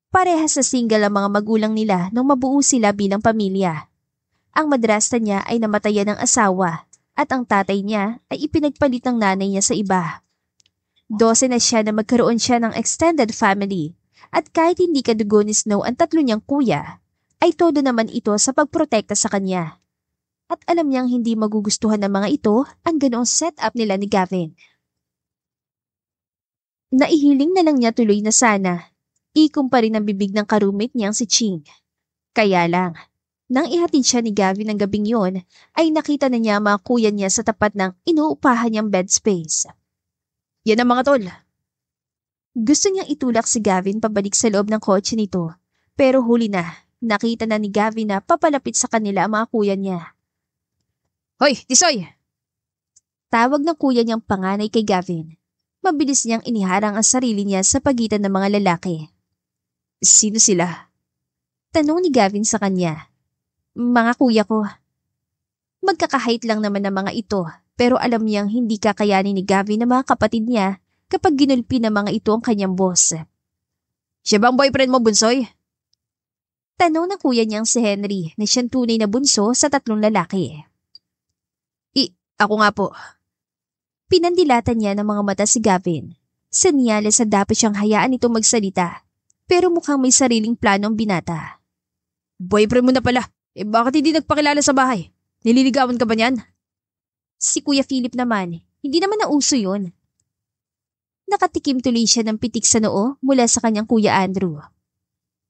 Parehas sa single ang mga magulang nila nung mabuo sila bilang pamilya. Ang madrasta niya ay namatayan ng asawa at ang tatay niya ay ipinagpalit ng nanay niya sa iba. 12 na siya na magkaroon siya ng extended family at kahit hindi kadugo ni Snow ang 3 niyang kuya, ay todo naman ito sa pagprotekta sa kanya. At alam niyang hindi magugustuhan ng mga ito ang ganoong setup nila ni Gavin. Naihiling na lang niya tuloy na sana. Ikumpara ng bibig ng karumit niyang si Ching. Kaya lang, nang ihatid siya ni Gavin ng gabing yon, ay nakita na niya mga kuya niya sa tapat ng inuupahan niyang bed space. Yan ang mga tol. Gusto niyang itulak si Gavin pabalik sa loob ng kotse nito, pero huli na, nakita na ni Gavin na papalapit sa kanila ang mga kuya niya. Hoy, Tisoy! Tawag ng kuya niyang panganay kay Gavin. Mabilis niyang iniharang ang sarili niya sa pagitan ng mga lalaki. Sino sila? Tanong ni Gavin sa kanya. Mga kuya ko. Magkakahait lang naman ng mga ito, pero alam niyang hindi kakayanin ni Gavin na mga kapatid niya kapag ginulpi ng mga ito ang kanyang boss. Siya ba ang boyfriend mo, Bunsoy? Tanong ng kuya niyang si Henry na siyang tunay na bunso sa 3 lalaki. Ako nga po. Pinandilatan niya ng mga mata si Gavin. Senyales sa dapat siyang hayaan ito magsalita, pero mukhang may sariling plano ang binata. Boyfriend mo na pala, bakit hindi nagpakilala sa bahay? Nililigawan ka ba niyan? Si Kuya Philip naman, hindi naman nauso yun. Nakatikim tuloy siya ng pitik sa noo mula sa kanyang Kuya Andrew.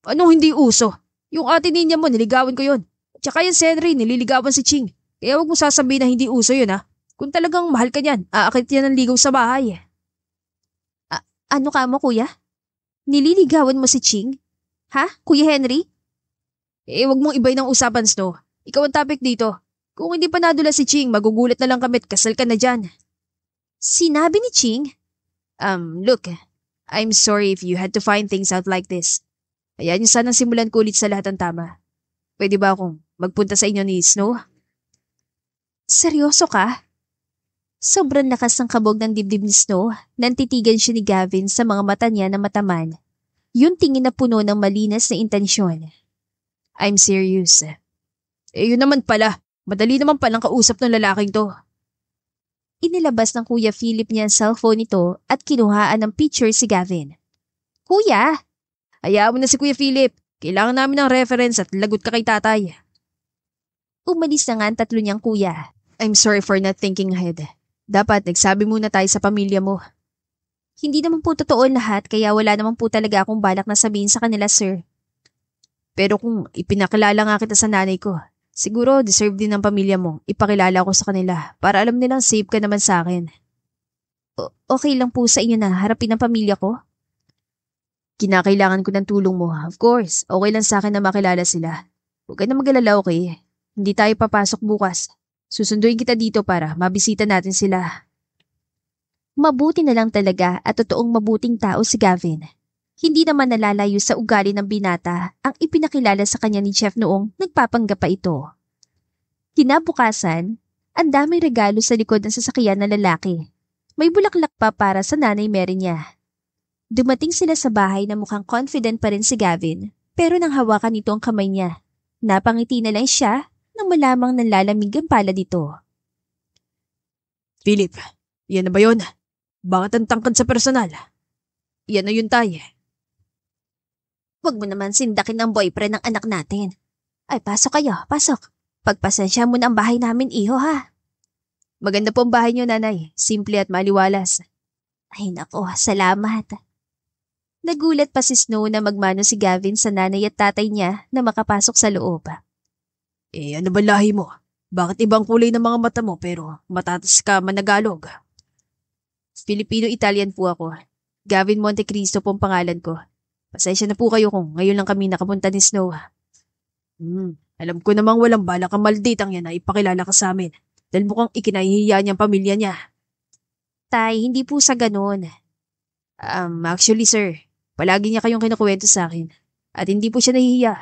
Anong hindi uso? Yung ate niya mo, niligawan ko yun. Tsaka yung Henry, nililigawan si Ching. Kaya huwag mo sasabihin na hindi uso yun ha. Kung talagang mahal ka niyan, aakit yan ng ligaw sa bahay. Ano ka mo kuya? Nililigawan mo si Ching? Ha, Kuya Henry? Huwag mong ibay ng usapan, Snow. Ikaw ang topic dito. Kung hindi pa nadula si Ching, magugulat na lang kami at kasal ka na dyan. Sinabi ni Ching? Look, I'm sorry if you had to find things out like this. Hayaan niyo sanang simulan ko ulit sa lahat ng tama. Pwede ba akong magpunta sa inyo ni Snow? Seryoso ka? Sobrang lakas ng kabog ng dibdib ni Snow, nantitigan siya ni Gavin sa mga mata niya na mataman. Yung tingin na puno ng malinas na intensyon. I'm serious. Yun naman pala. Madali naman palang kausap ng lalaking to. Inilabas ng Kuya Philip niya ang cellphone nito at kinuhaan ng picture si Gavin. Kuya! Hayaan mo na si Kuya Philip. Kailangan namin ng reference at lagot ka kay tatay. Umalis na nga ang 3 niyang kuya. I'm sorry for not thinking ahead. Dapat nagsabi muna tayo sa pamilya mo. Hindi naman po totoo lahat kaya wala naman po talaga akong balak na sabihin sa kanila, sir. Pero kung ipinakilala nga kita sa nanay ko, siguro deserve din ng pamilya mo ipakilala ko sa kanila para alam nilang safe ka naman sa akin. Okay lang po sa inyo na harapin ang pamilya ko? Kinakailangan ko ng tulong mo. Of course, okay lang sa akin na makilala sila. Huwag ka na mag-alala, okay? Hindi tayo papasok bukas. Susunduin kita dito para mabisita natin sila. Mabuti na lang talaga at totoong mabuting tao si Gavin. Hindi naman nalalayo sa ugali ng binata ang ipinakilala sa kanya ni Chef noong nagpapanggap pa ito. Kinabukasan, ang daming regalo sa likod ng sasakyan ng lalaki. May bulaklak pa para sa nanay Mary niya. Dumating sila sa bahay na mukhang confident pa rin si Gavin, pero nang hawakan nito ang kamay niya, napangiti na lang siya nang malamang nanlalamig ang palad dito. Philip, yan na ba yun? Bakit ang tangkad sa personal? Yan na yun tayo. Huwag mo naman sindakin ang boyfriend ng anak natin. Ay, pasok kayo, pasok. Pagpasensya mo na ang bahay namin, iho ha. Maganda po ang bahay niyo, nanay. Simple at maliwalas. Ay nako, salamat. Nagulat pa si Snow na magmano si Gavin sa nanay at tatay niya na makapasok sa loob. Ano ba lahi mo? Bakit ibang kulay ng mga mata mo pero matatas ka managalog? Filipino-Italian po ako. Gavin Montecristo po ang pangalan ko. Pasensya na po kayo kung ngayon lang kami nakapunta ni Snow. Alam ko namang walang balak ang malditang yan na ipakilala ka sa amin dahil mukhang ikinahihiya niyang pamilya niya. Tay, hindi po sa ganun. Actually sir, palagi niya kayong kinukwento sa akin at hindi po siya nahihiya.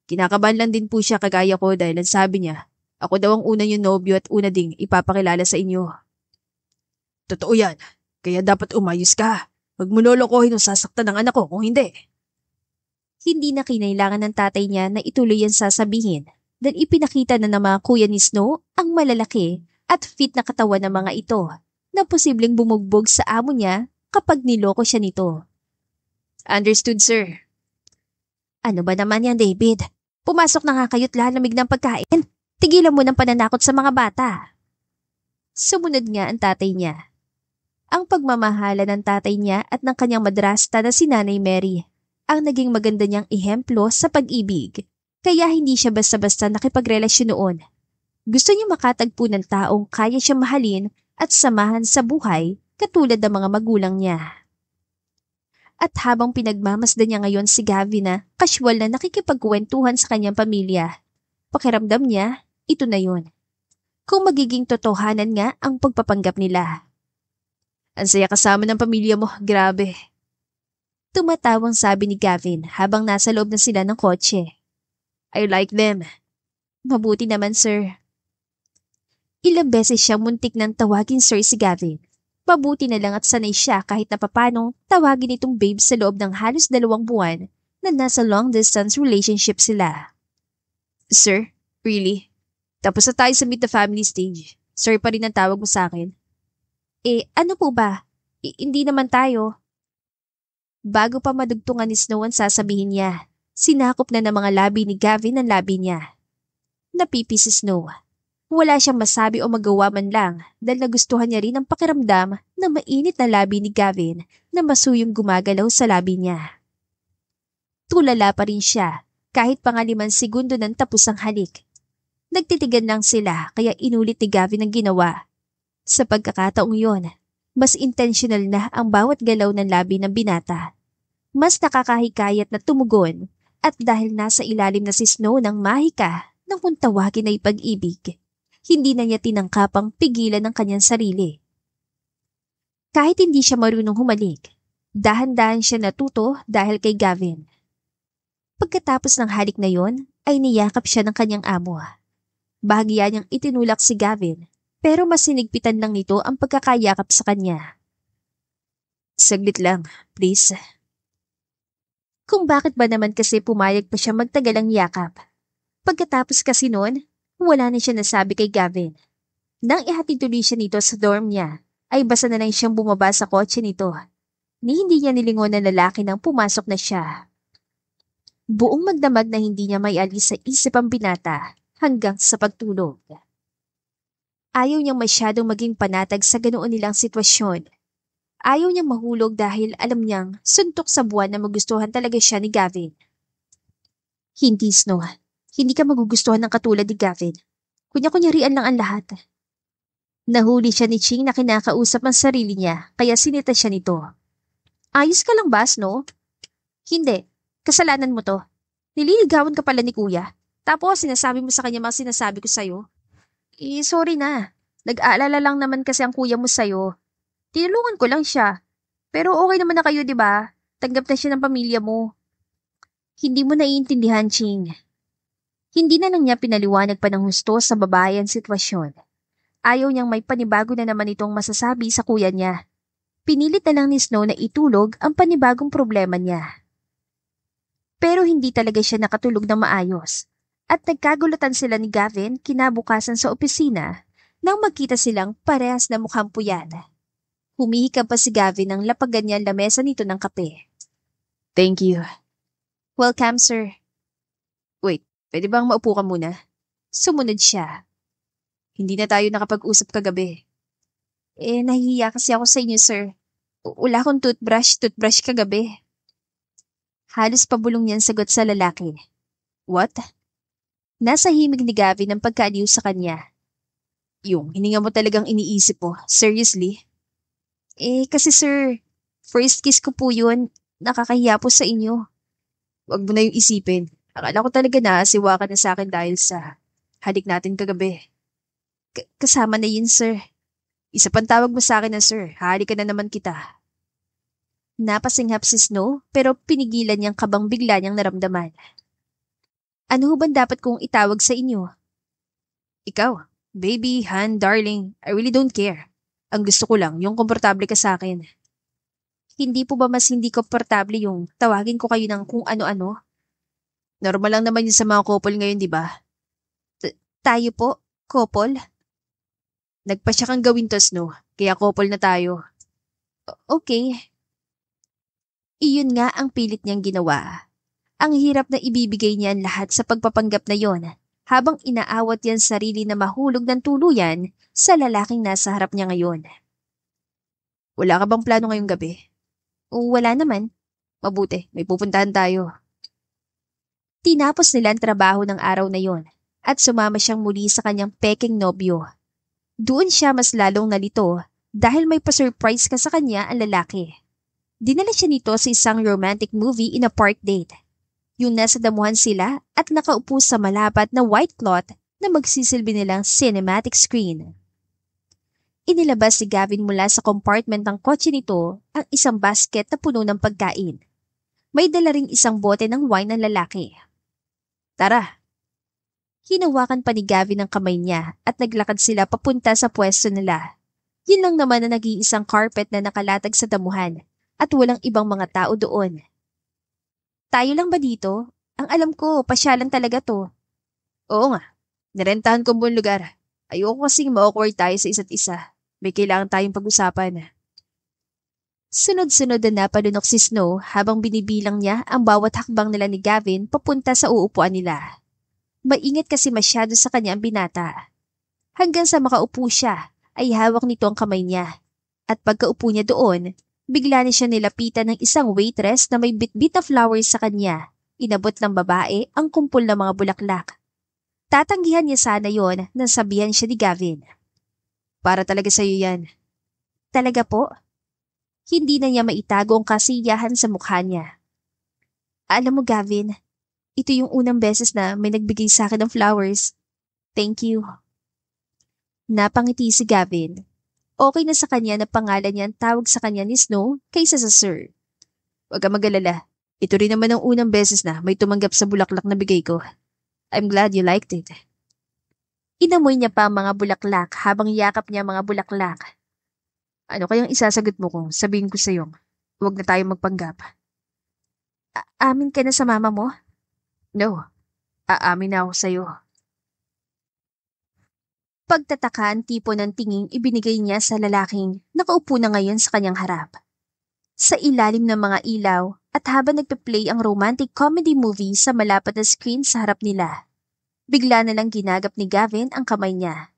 Kinakabahan lang din po siya kagaya ko dahil ang sabi niya, ako daw ang una niyong nobyo at una ding ipapakilala sa inyo. Totoo yan, kaya dapat umayos ka. Huwag mo lolokohin o sasaktan ng anak ko kung hindi. Hindi na kinailangan ng tatay niya na ituloy yan sasabihin dahil ipinakita na ng mga kuya ni Snow ang malalaki at fit na katawan ng mga ito na posibleng bumugbog sa amo niya kapag niloko siya nito. Understood, sir. Ano ba naman yan, David? Pumasok na nga kayo't lalamig ng pagkain. Tigilan mo ng pananakot sa mga bata. Sumunod nga ang tatay niya. Ang pagmamahala ng tatay niya at ng kanyang madrasta na si Nanay Mary ang naging maganda niyang ehemplo sa pag-ibig. Kaya hindi siya basta-basta nakipagrelasyon noon. Gusto niya makatagpo ng taong kaya siya mahalin at samahan sa buhay katulad ng mga magulang niya. At habang pinagmamasdan niya ngayon si Gavin na casual na nakikipagkwentuhan sa kanyang pamilya, pakiramdam niya, ito na yun. Kung magiging totohanan nga ang pagpapanggap nila. Ang saya kasama ng pamilya mo, grabe. Tumatawang sabi ni Gavin habang nasa loob na sila ng kotse. I like them. Mabuti naman, sir. Ilang beses siyang muntik ng tawagin sir si Gavin. Mabuti na lang at sanay siya kahit na papanong tawagin itong babe sa loob ng halos 2 buwan na nasa long-distance relationship sila. Sir, really? Tapos na tayo sa meet the family stage. Sir pa rin ang tawag mo sa akin. Ano po ba? Hindi naman tayo. Bago pa madugtungan ni Snow ang sasabihin niya, sinakop na ng mga labi ni Gavin ang labi niya. Napipi si Snow. Wala siyang masabi o magawa man lang dahil nagustuhan niya rin ang pakiramdam na mainit na labi ni Gavin na masuyong gumagalaw sa labi niya. Tulala pa rin siya kahit pa nga 5 segundo nang tapos ang halik. Nagtitigan lang sila kaya inulit ni Gavin ang ginawa. Sa pagkakataong yon, mas intentional na ang bawat galaw ng labi ng binata. Mas nakakahikayat na tumugon at dahil nasa ilalim na si Snow ng mahika ng kung tawagin ay pag-ibig, hindi na niya tinangkapang pigilan ang kanyang sarili. Kahit hindi siya marunong humalik, dahan-dahan siya natuto dahil kay Gavin. Pagkatapos ng halik na yon, ay niyakap siya ng kanyang amo. Bahagya niyang itinulak si Gavin, pero mas sinigpitan lang nito ang pagkakayakap sa kanya. Saglit lang, please. Kung bakit ba naman kasi pumayag pa siya magtagalang yakap. Pagkatapos kasi noon, wala na siya nasabi kay Gavin. Nang ihatid tuloy siya nito sa dorm niya, ay basta na lang siyang bumaba sa kotse nito. Ni hindi niya nilingon na lalaki nang pumasok na siya. Buong magdamag na hindi niya may alis sa isip ang binata hanggang sa pagtulog. Ayaw niyang masyadong maging panatag sa ganoon nilang sitwasyon. Ayaw niyang mahulog dahil alam niyang suntok sa buwan na magustuhan talaga siya ni Gavin. Hindi, Snow. Hindi ka magugustuhan ng katulad ni Gavin. Kunya-kunyarian lang ang lahat. Nahuli siya ni Ching na kinakausap ang sarili niya, kaya sinita siya nito. Ayos ka lang ba, Snow? Hindi. Kasalanan mo to. Nililigawan ka pala ni Kuya. Tapos sinasabi mo sa kanya mga sinasabi ko sa'yo. Sorry na. Nag-aalala lang naman kasi ang kuya mo sa'yo. Tinulungan ko lang siya. Pero okay naman na kayo, di ba? Tanggap na siya ng pamilya mo. Hindi mo naiintindihan, Ching. Hindi na lang niya pinaliwanag pa ng husto sa babae ang sitwasyon. Ayaw niyang may panibago na naman itong masasabi sa kuya niya. Pinilit na lang ni Snow na itulog ang panibagong problema niya. Pero hindi talaga siya nakatulog ng maayos. At nagkagulutan sila ni Gavin kinabukasan sa opisina nang magkita silang parehas na mukhang puyan. Humihikab pa si Gavin nang lapagan niya ang lamesa nito ng kape. Thank you. Welcome, sir. Wait, pwede bang maupo ka muna? Sumunod siya. Hindi na tayo nakapag-usap kagabi. Nahihiya kasi ako sa inyo, sir. Wala akong toothbrush kagabi. Halos pabulong niyang sagot sa lalaki. What? Nasa himig ni Gavin ang pagkaaliw sa kanya. Yung hininga mo talagang iniisip mo, seriously? Kasi sir, first kiss ko po yun. Nakakahiya po sa inyo. Wag mo na yung isipin. Akala ko talaga naasiwa ka na sa akin dahil sa halik natin kagabi. Kasama na yun, sir. Isa pang tawag mo sa akin na sir, halikan na naman kita. Napasinghap si Snow pero pinigilan niyang kabang bigla niyang naramdaman. Ano bang dapat kong itawag sa inyo? Ikaw, baby, Han, darling, I really don't care. Ang gusto ko lang, yung komportable ka sa akin. Hindi po ba mas hindi komportable yung tawagin ko kayo ng kung ano-ano? Normal lang naman yun sa mga couple ngayon, di ba? Tayo po, couple? Nagpasya kang gawin to, Snow, kaya couple na tayo. Okay. Iyon nga ang pilit niyang ginawa. Ang hirap na ibibigay niya ang lahat sa pagpapanggap na yon, habang inaawat yan sarili na mahulog ng tuluyan sa lalaking nasa harap niya ngayon. Wala ka bang plano ngayong gabi? Wala naman. Mabuti, may pupuntahan tayo. Tinapos nila ang trabaho ng araw na yon at sumama siyang muli sa kanyang peking nobyo. Doon siya mas lalong nalito dahil may pa-surprise ka sa kanya ang lalaki. Dinala siya nito sa isang romantic movie in a park date. Yung nasa damuhan sila at nakaupo sa malapat na white cloth na magsisilbi nilang cinematic screen. Inilabas si Gavin mula sa compartment ng kotse nito ang isang basket na puno ng pagkain. May dala ring isang bote ng wine ng lalaki. Tara! Hinawakan pa ni Gavin ang kamay niya at naglakad sila papunta sa pwesto nila. Yun lang naman na nag-iisang carpet na nakalatag sa damuhan at walang ibang mga tao doon. Tayo lang ba dito? Ang alam ko, pasyalan talaga to. Oo nga, nirentahan ko buong lugar. Ayoko kasing ma-awkward tayo sa isa't isa. May kailangan tayong pag-usapan. Sunod-sunod na napalunok si Snow habang binibilang niya ang bawat hakbang nila ni Gavin papunta sa uupuan nila. Maingat kasi masyado sa kanya ang binata. Hanggang sa makaupo siya, ay hawak nito ang kamay niya. At pagkaupo niya doon, bigla na siya nilapitan ng isang waitress na may bitbit na flowers sa kanya. Inabot ng babae ang kumpol ng mga bulaklak. Tatanggihan niya sana yon nang sabihan siya ni Gavin. Para talaga sa'yo yan. Talaga po? Hindi na niya maitago ang kasiyahan sa mukha niya. Alam mo Gavin, ito yung unang beses na may nagbigay sa akin ng flowers. Thank you. Napangiti si Gavin. Okay na sa kanya na pangalan niya ang tawag sa kanya ni Snow kaysa sa Sir. Huwag ka mag-alala. Ito rin naman ang unang beses na may tumanggap sa bulaklak na bigay ko. I'm glad you liked it. Inamoy niya pa ang mga bulaklak habang yakap niya mga bulaklak. Ano kayang isasagot mo kung sabihin ko sa iyo, huwag na tayong magpanggap? Amin ka na sa mama mo? No, aamin na ako sa iyo. Pagtataka ang tipo ng tinging ibinigay niya sa lalaking nakaupo na ngayon sa kanyang harap. Sa ilalim ng mga ilaw at habang nagpe-play ang romantic comedy movie sa malapat na screen sa harap nila, bigla na lang ginagap ni Gavin ang kamay niya.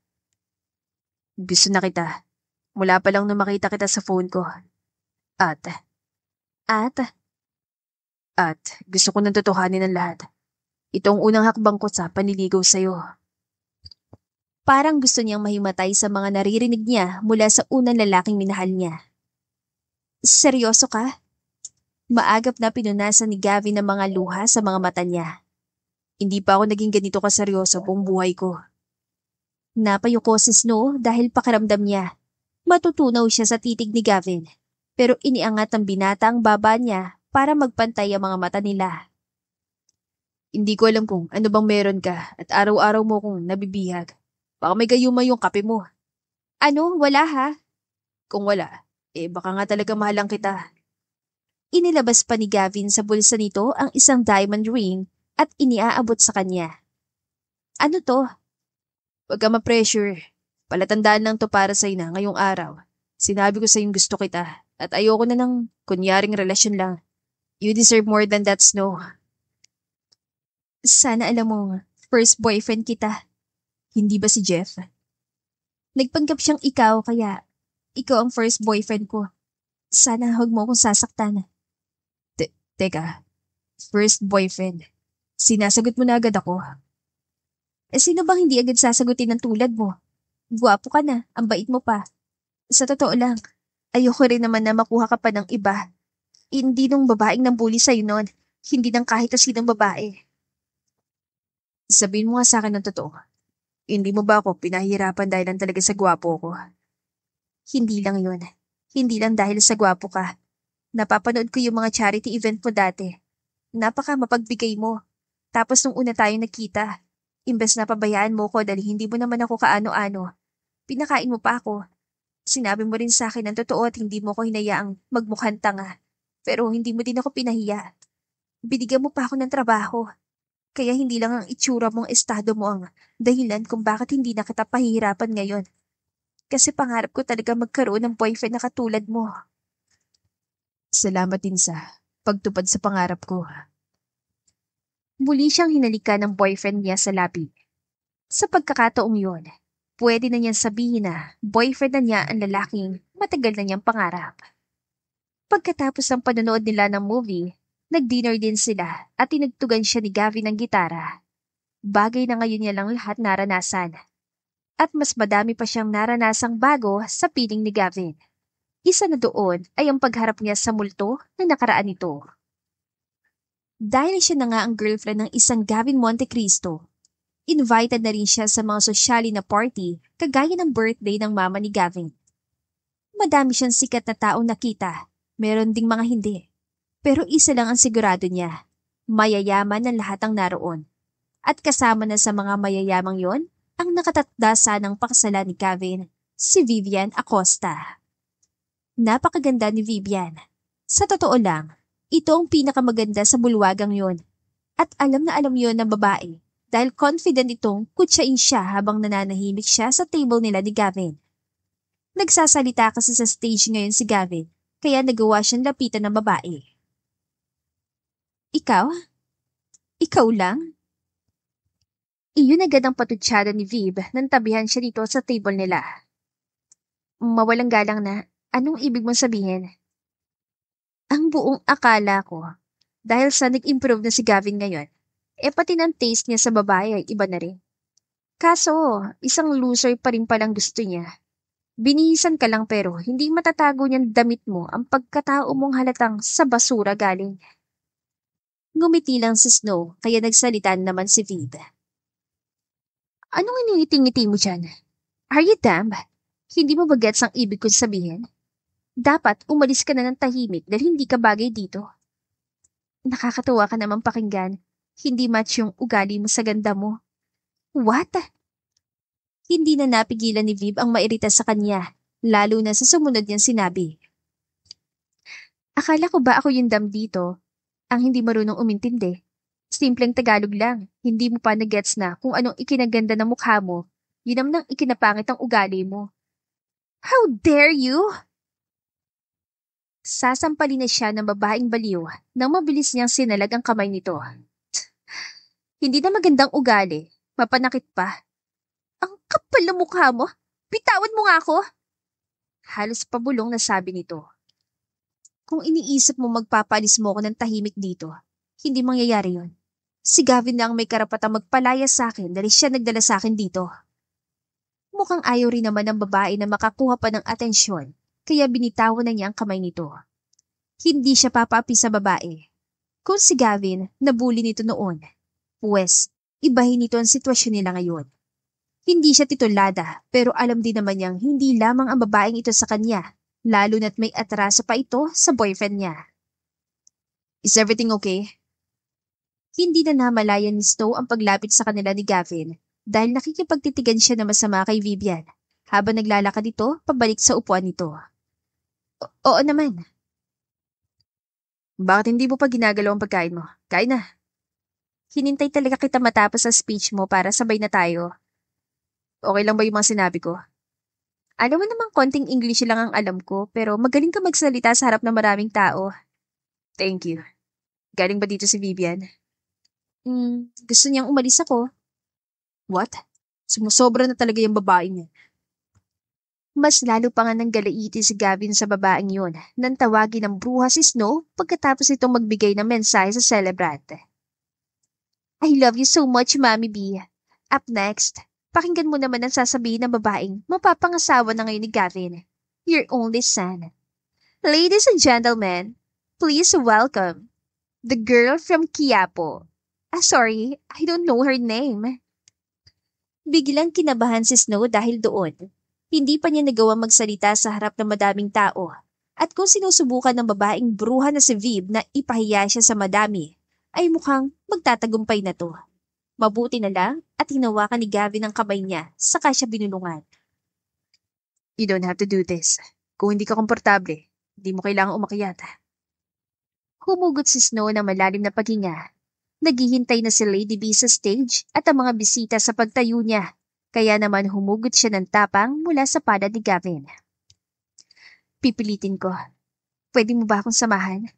Gusto na kita. Mula pa lang nung makita kita sa phone ko. At gusto ko nang totohanin ang lahat. Ito ang unang hakbang ko sa panliligaw sa'yo. Parang gusto niyang mahimatay sa mga naririnig niya mula sa unang lalaking minahal niya. Seryoso ka? Maagap na pinunasan ni Gavin ang mga luha sa mga mata niya. Hindi pa ako naging ganito kaseryoso buong buhay ko. Napayuko si Snow dahil pakiramdam niya. Matutunaw siya sa titig ni Gavin, pero iniangat ng binata ang baba niya para magpantay ang mga mata nila. Hindi ko alam kung ano bang meron ka at araw-araw mo kong nabibihag. Baka may gayuma yung kape mo. Ano? Wala ha? Kung wala, baka nga talaga mahalang kita. Inilabas pa ni Gavin sa bulsa nito ang isang diamond ring at iniaabot sa kanya. Ano to? Huwag ka ma-pressure. Palatandaan lang to para sa'yo na ngayong araw. Sinabi ko sa'yong gusto kita at ayoko na ng kunyaring relasyon lang. You deserve more than that, Snow. Sana alam mo, first boyfriend kita. Hindi ba si Jeff? Nagpanggap siyang ikaw kaya ikaw ang first boyfriend ko. Sana huwag mo akong sasaktan. Teka, first boyfriend. Sinasagot mo na agad ako. Sino bang hindi agad sasagutin ng tulad mo? Guwapo ka na, ang bait mo pa. Sa totoo lang, ayoko rin naman na makuha ka pa ng iba. Hindi nung babaeng nambuli sa'yo noon, hindi ng kahit na sinong babae. Sabihin mo nga sa akin ng totoo. Hindi mo ba ako pinahihirapan dahil lang talaga sa gwapo ko? Hindi lang yun. Hindi lang dahil sa gwapo ka. Napapanood ko yung mga charity event mo dati. Napaka mapagbigay mo. Tapos nung una tayong nakita, imbes na pabayaan mo ko dahil hindi mo naman ako kaano-ano, pinakain mo pa ako. Sinabi mo rin sa akin ng totoo at hindi mo ko hinayaang magmukhang tanga. Pero hindi mo din ako pinahiya. Binigyan mo pa ako ng trabaho. Kaya hindi lang ang itsura mong estado mo ang dahilan kung bakit hindi na kita pahihirapan ngayon. Kasi pangarap ko talaga magkaroon ng boyfriend na katulad mo. Salamat din sa pagtupad sa pangarap ko. Muli siyang hinalikan ng boyfriend niya sa labi. Sa pagkakataong yun, pwede na niyang sabihin na boyfriend na niya ang lalaking matagal na niyang pangarap. Pagkatapos ng panonood nila ng movie, nag-dinner din sila at tinugtugan siya ni Gavin ng gitara. Bagay na ngayon niya lang lahat naranasan. At mas madami pa siyang naranasang bago sa piling ni Gavin. Isa na doon ay ang pagharap niya sa multo na nakaraan nito. Dahil siya na nga ang girlfriend ng isang Gavin Montecristo, invited na rin siya sa mga sosyali na party kagaya ng birthday ng mama ni Gavin. Madami siyang sikat na taong nakita, meron ding mga hindi. Pero isa lang ang sigurado niya, mayayaman ang lahat ang naroon. At kasama na sa mga mayayamang yon, ang nakatatdasa ng pakasalan ni Gavin, si Vivian Acosta. Napakaganda ni Vivian. Sa totoo lang, ito ang pinakamaganda sa bulwagang yon. At alam na alam yon ng babae dahil confident itong kutsain siya habang nananahimik siya sa table nila ni Gavin. Nagsasalita kasi sa stage ngayon si Gavin, kaya nagawa siyang lapitan ng babae. Ikaw? Ikaw lang? Iyon agad ang patutsyada ni Viv nang tabihan siya dito sa table nila. Mawalang galang na. Anong ibig mong sabihin? Ang buong akala ko, dahil sa nag-improve na si Gavin ngayon, pati ng taste niya sa babae ay iba na rin. Kaso, isang loser pa rin palang gusto niya. Binihisan ka lang pero hindi matatago niyang damit mo ang pagkatao mong halatang sa basura galing. Ngumiti lang si Snow kaya nagsalita naman si Viv. Anong iningiti-ngiti mo dyan? Are you dumb? Hindi mo ba gets ang ibig kong sabihin? Dapat umalis ka na ng tahimik dahil hindi ka bagay dito. Nakakatuwa ka naman pakinggan. Hindi match yung ugali mo sa ganda mo. What? Hindi na napigilan ni Viv ang mairita sa kanya, lalo na sa sumunod niyang sinabi. Akala ko ba ako yung dam dito, ang hindi marunong umintindi? Simpleng Tagalog lang, hindi mo pa na-gets na kung anong ikinaganda ng mukha mo, yun ang nang ikinapangit ang ugali mo. How dare you? Sasampalin na siya ng babaeng baliw nang mabilis niyang sinalag ang kamay nito. Hindi na magandang ugali, mapanakit pa. Ang kapal ng mukha mo, bitawan mo nga ako. Halos pabulong na sabi nito. Kung iniisip mo magpapalis mo ako ng tahimik dito, hindi mangyayari yon. Si Gavin na ang may karapatang magpalaya sa akin dahil siya nagdala sa akin dito. Mukhang ayaw rin naman ng babae na makakuha pa ng atensyon, kaya binitawan na niya ang kamay nito. Hindi siya papaapi sa babae. Kung si Gavin nabuli nito noon, pues ibahin nito ang sitwasyon nila ngayon. Hindi siya titulada pero alam din naman niyang hindi lamang ang babaeng ito sa kanya, lalo na't may atraso pa ito sa boyfriend niya. Is everything okay? Hindi na namalayan ni Snow ang paglapit sa kanila ni Gavin dahil nakikipagtitigan siya na masama kay Vivian habang naglalakad ito pabalik sa upuan nito. Oo naman. Bakit hindi mo pa ginagalaw ang pagkain mo? Kain na. Hinintay talaga kita matapos sa speech mo para sabay na tayo. Okay lang ba yung mga sinabi ko? Alam mo namang konting English lang ang alam ko pero magaling ka magsalita sa harap ng maraming tao. Thank you. Galing ba dito si Vivian? Gusto niyang umalis ako. What? Sumusobra na talaga yung babaeng niya. Mas lalo pa nga nang galaiti si Gavin sa babaeng yun nang tawagin ng bruha si Snow pagkatapos itong magbigay ng mensahe sa celebrant. I love you so much, Mami B. Up next, pakinggan mo naman ang sasabihin ng babaeng mapapangasawa na ngayon ni Gavin, your only son. Ladies and gentlemen, please welcome the girl from Quiapo. Sorry, I don't know her name. Biglang kinabahan si Snow dahil doon. Hindi pa niya nagawa magsalita sa harap ng madaming tao. At kung sinusubukan ng babaeng bruha na si Viv na ipahiya siya sa madami, ay mukhang magtatagumpay na to. Mabuti na lang at hinawakan ni Gavin ang kamay niya, saka siya binulungan. You don't have to do this. Kung hindi ka komportable, hindi mo kailangang umakyat. Humugot si Snow na malalim na paghinga. Naghihintay na si Lady B sa stage at ang mga bisita sa pagtayo niya, kaya naman humugot siya ng tapang mula sa palad ni Gavin. Pipilitin ko. Pwede mo ba akong samahan?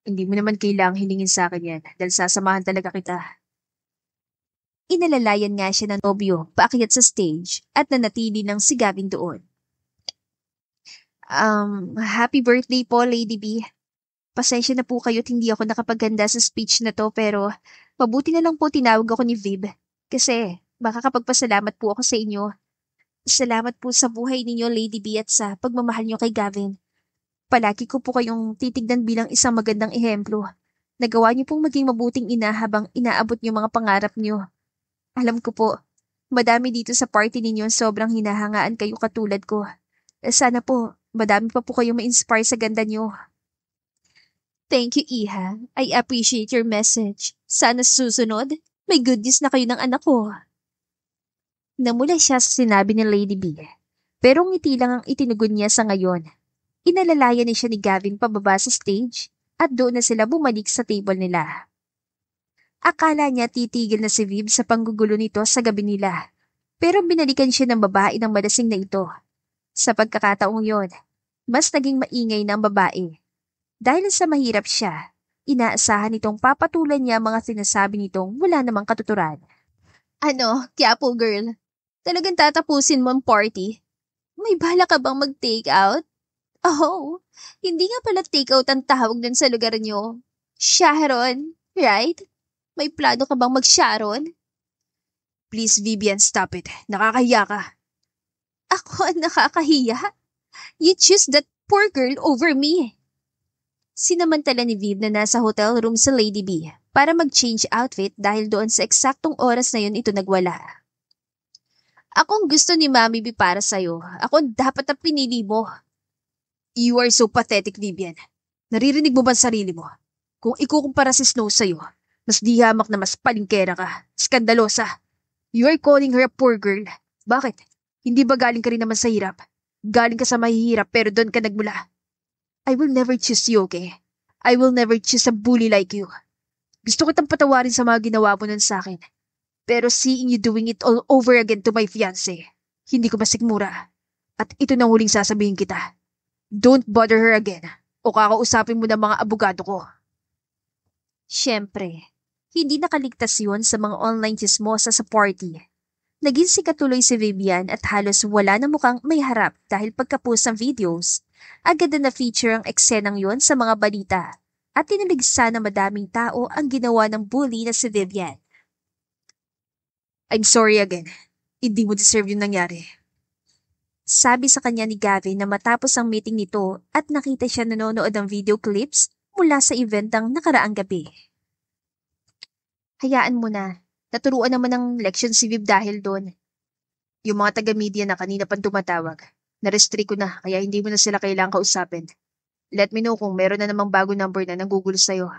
Hindi mo naman kailangang hilingin sa akin yan dahil sasamahan talaga kita. Inalalayan nga siya ng nobyo paakyat sa stage at nanatili ng si Gavin doon. Happy birthday po, Lady B. Pasensya na po kayo at hindi ako nakapaganda sa speech na to pero mabuti na lang po tinawag ako ni Viv kasi makakapagpasalamat po ako sa inyo. Salamat po sa buhay ninyo, Lady B, at sa pagmamahal niyo kay Gavin. Palagi ko po kayong titignan bilang isang magandang ehemplo. Nagawa niyo pong maging mabuting ina habang inaabot niyo mga pangarap niyo. Alam ko po, madami dito sa party ninyo sobrang hinahangaan kayo katulad ko. Sana po, madami pa po kayong ma-inspire sa ganda niyo. Thank you, Iha. I appreciate your message. Sana sa susunod, may good news na kayo ng anak ko. Namula siya sa sinabi ni Lady B, pero ngiti lang ang itinugon niya sa ngayon. Inalalayan niya siya ni Gavin pababa sa stage at doon na sila bumalik sa table nila. Akala niya titigil na si Viv sa panggugulo nito sa gabi nila, pero binalikan siya ng babae ng malasing na ito. Sa pagkakataong yon, mas naging maingay na ang babae. Dahil sa mahirap siya, inaasahan nitong papatulan niya mga sinasabi nitong wala namang katuturan. Ano, Quiapo girl? Talagang tatapusin mo ang party? May bala ka bang mag-take out? Oh, hindi nga pala take out ang tawag dun sa lugar niyo. Sharon, right? May plano ka bang mag-Sharon? Please, Vivian, stop it. Nakakahiya ka. Ako ang nakakahiya? You choose that poor girl over me. Sinamantala ni Viv na nasa hotel room sa Lady B para mag-change outfit dahil doon sa eksaktong oras na yun ito nagwala. Akong gusto ni Mami B para sa'yo. Ako dapat ang pinili mo. You are so pathetic, Vivian. Naririnig mo ba ang sarili mo? Kung ikukumpara si Snow sa'yo, mas dihamak na mas palingkera ka. Skandalosa. You are calling her a poor girl. Bakit? Hindi ba galing ka rin naman sa hirap? Galing ka sa mahihirap pero doon ka nagmula. I will never choose you, okay? I will never choose a bully like you. Gusto kitang patawarin sa mga ginawa mo nun sa akin. Pero seeing you doing it all over again to my fiancé, hindi ko masikmura. At ito na huling sasabihin kita. Don't bother her again o kakausapin mo ng mga abogado ko. Siyempre, hindi nakaligtas yun sa mga online chismosa sa party. Naging sikat tuloy si Vivian at halos wala na mukhang may harap dahil pagka-post ng videos, agad na na-feature ang eksenang yon sa mga balita at tinaligsa na madaming tao ang ginawa ng bully na si Vivian. I'm sorry again. Hindi mo deserve yung nangyari. Sabi sa kanya ni Gavin na matapos ang meeting nito at nakita siya nanonood ng video clips mula sa event ng nakaraang gabi. Hayaan mo na. Naturuan naman ng leksyon si Viv dahil doon. Yung mga taga-media na kanina pang tumatawag, na-restrict ko na kaya hindi mo na sila kailangang kausapin. Let me know kung meron na namang bago number na nanggugulo sa'yo.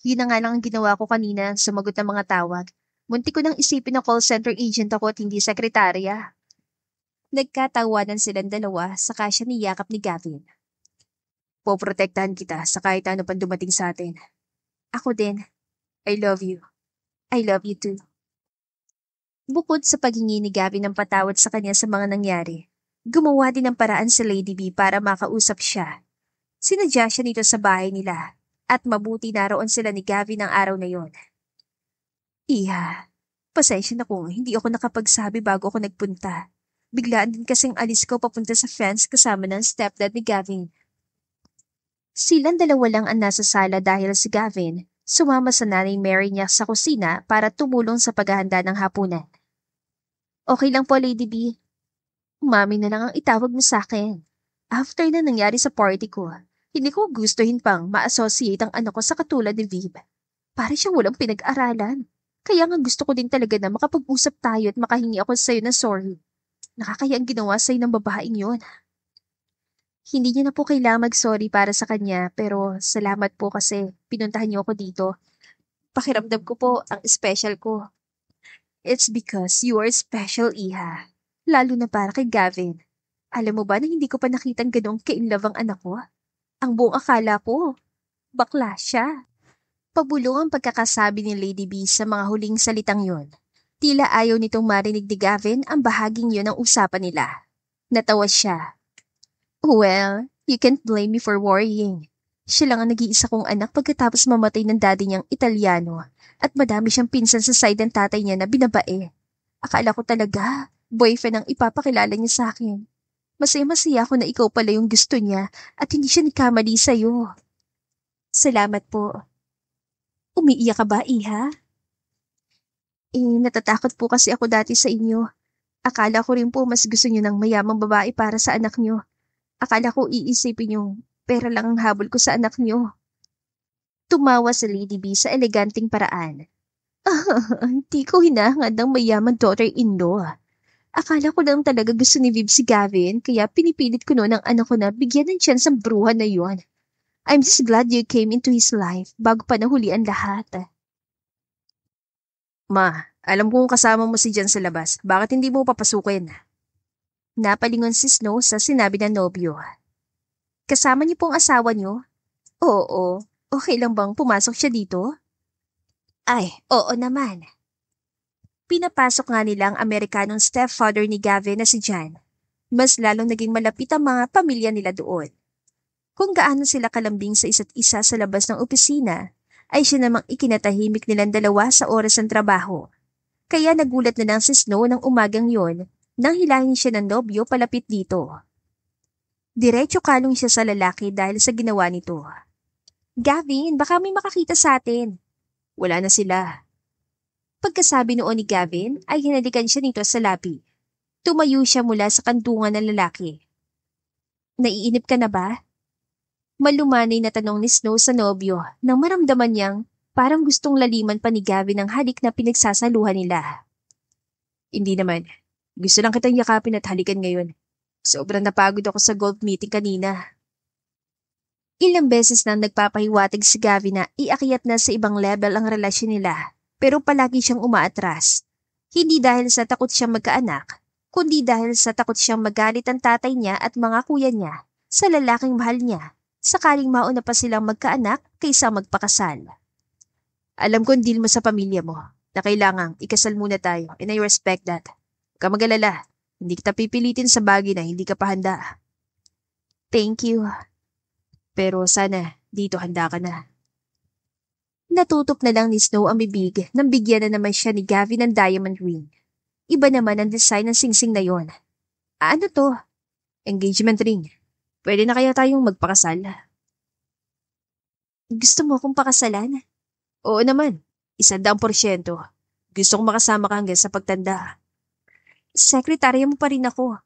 Yun na nga lang ang ginawa ko kanina, sumagot ng mga tawag. Munti ko nang isipin na call center agent ako at hindi sekretarya. Nagkatawanan silang dalawa saka siya niyakap ni Gavin. Poprotektahan kita sa kahit ano pang dumating sa atin. Ako din. I love you. I love you too. Bukod sa paghingi ni Gavin ng patawad sa kanya sa mga nangyari, gumawa din ng paraan si Lady B para makausap siya. Sinadya siya nito sa bahay nila at mabuti naroon sila ni Gavin ng araw na yon. Iha, pasensya na kung hindi ako nakapagsabi bago ako nagpunta. Biglaan din kasing alis ko papunta sa fence kasama ng stepdad ni Gavin. Silang dalawa lang ang nasa sala dahil si Gavin sumama sa nanay Mary niya sa kusina para tumulong sa paghahanda ng hapunan. Okay lang po, Lady B. Mami na lang ang itawag mo sa akin. After na nangyari sa party ko, hindi ko gustuhin pang ma-associate ang anak ko sa katulad ni Viv. Para siyang walang pinag-aralan. Kaya nga gusto ko din talaga na makapag-usap tayo at makahingi ako sa'yo ng sorry. Nakakaya ang ginawa sa'yo ng babaeng yun. Hindi niyo na po kailangan mag-sorry para sa kanya pero salamat po kasi pinuntahan niyo ako dito. Pakiramdam ko po ang special ko. It's because you are special, Iha. Lalo na para kay Gavin. Alam mo ba na hindi ko pa nakitang ganong ka-inlove ang anak ko? Ang buong akala ko, bakla siya. Pabulong ang pagkakasabi ni Lady B sa mga huling salitang yon. Tila ayaw nitong marinig ni Gavin ang bahaging yun ng usapan nila. Natawa siya. Well, you can't blame me for worrying. Siya lang ang nag-iisa kong anak pagkatapos mamatay ng daddy niyang Italiano at madami siyang pinsan sa side ng tatay niya na binabae. Akala ko talaga, boyfriend ang ipapakilala niya sa akin. Masaya-masaya ako na ikaw pala yung gusto niya at hindi siya nagkamali sa'yo. Salamat po. Umiiyak ka ba, Iha? Natatakot po kasi ako dati sa inyo. Akala ko rin po mas gusto niyo ng mayamang babae para sa anak niyo. Akala ko iisipin yung pera lang ang habol ko sa anak niyo. Tumawa si Lady B sa eleganteng paraan. Hindi ko hinahangad ng mayaman daughter-in-law. Akala ko lang talaga gusto ni Viv si Gavin kaya pinipilit ko noon ang anak ko na bigyan ng chance ang bruhan na yon. I'm just glad you came into his life bago pa nahuli ang lahat. Ma, alam kong kasama mo si Jan sa labas. Bakit hindi mo papasukin? Napalingon si Snow sa sinabi ng nobyo. Kasama niyo pong asawa niyo? Oo. Okay lang bang pumasok siya dito? Ay, oo naman. Pinapasok nga nila ang Amerikanong stepfather ni Gavin na si Jan. Mas lalong naging malapit ang mga pamilya nila doon. Kung gaano sila kalambing sa isa't isa sa labas ng opisina, ay siya namang ikinatahimik nilang dalawa sa oras ng trabaho. Kaya nagulat na lang si Snow ng umagang yon nang hilangin siya ng nobyo palapit dito. Diretso kalong siya sa lalaki dahil sa ginawa nito. Gavin, baka may makakita sa atin. Wala na sila. Pagkasabi noon ni Gavin ay hinalikan siya nito sa labi. Tumayo siya mula sa kantungan ng lalaki. Naiinip ka na ba? Malumanay na tanong ni Snow sa nobyo nang maramdaman niyang parang gustong laliman pa ni Gavin ang halik na pinagsasaluhan nila. Hindi naman. Gusto lang kitang yakapin at halikan ngayon. Sobrang napagod ako sa golf meeting kanina. Ilang beses nang nagpapahiwatig si Gavin na iakyat na sa ibang level ang relasyon nila, pero palagi siyang umaatras. Hindi dahil sa takot siyang magkaanak, kundi dahil sa takot siyang magalit ang tatay niya at mga kuya niya sa lalaking mahal niya, sakaling mauna pa silang magkaanak kaysa magpakasal. Alam ko ang deal mo sa pamilya mo, na kailangang ikasal muna tayo, and I respect that. Huwag ka mag-alala, hindi kita pipilitin sa bagay na hindi ka pa handa. Thank you. Pero sana, dito handa ka na. Natutok na lang ni Snow ang bibig nang bigyan na naman siya ni Gavin ng diamond ring. Iba naman ang design ng singsing na yon. Ano to? Engagement ring. Pwede na kaya tayong magpakasal? Gusto mo akong pakasalan? Oo naman, 100%. Gusto kong makasama ka hanggang sa pagtanda. Sekretarya mo pa rin ako.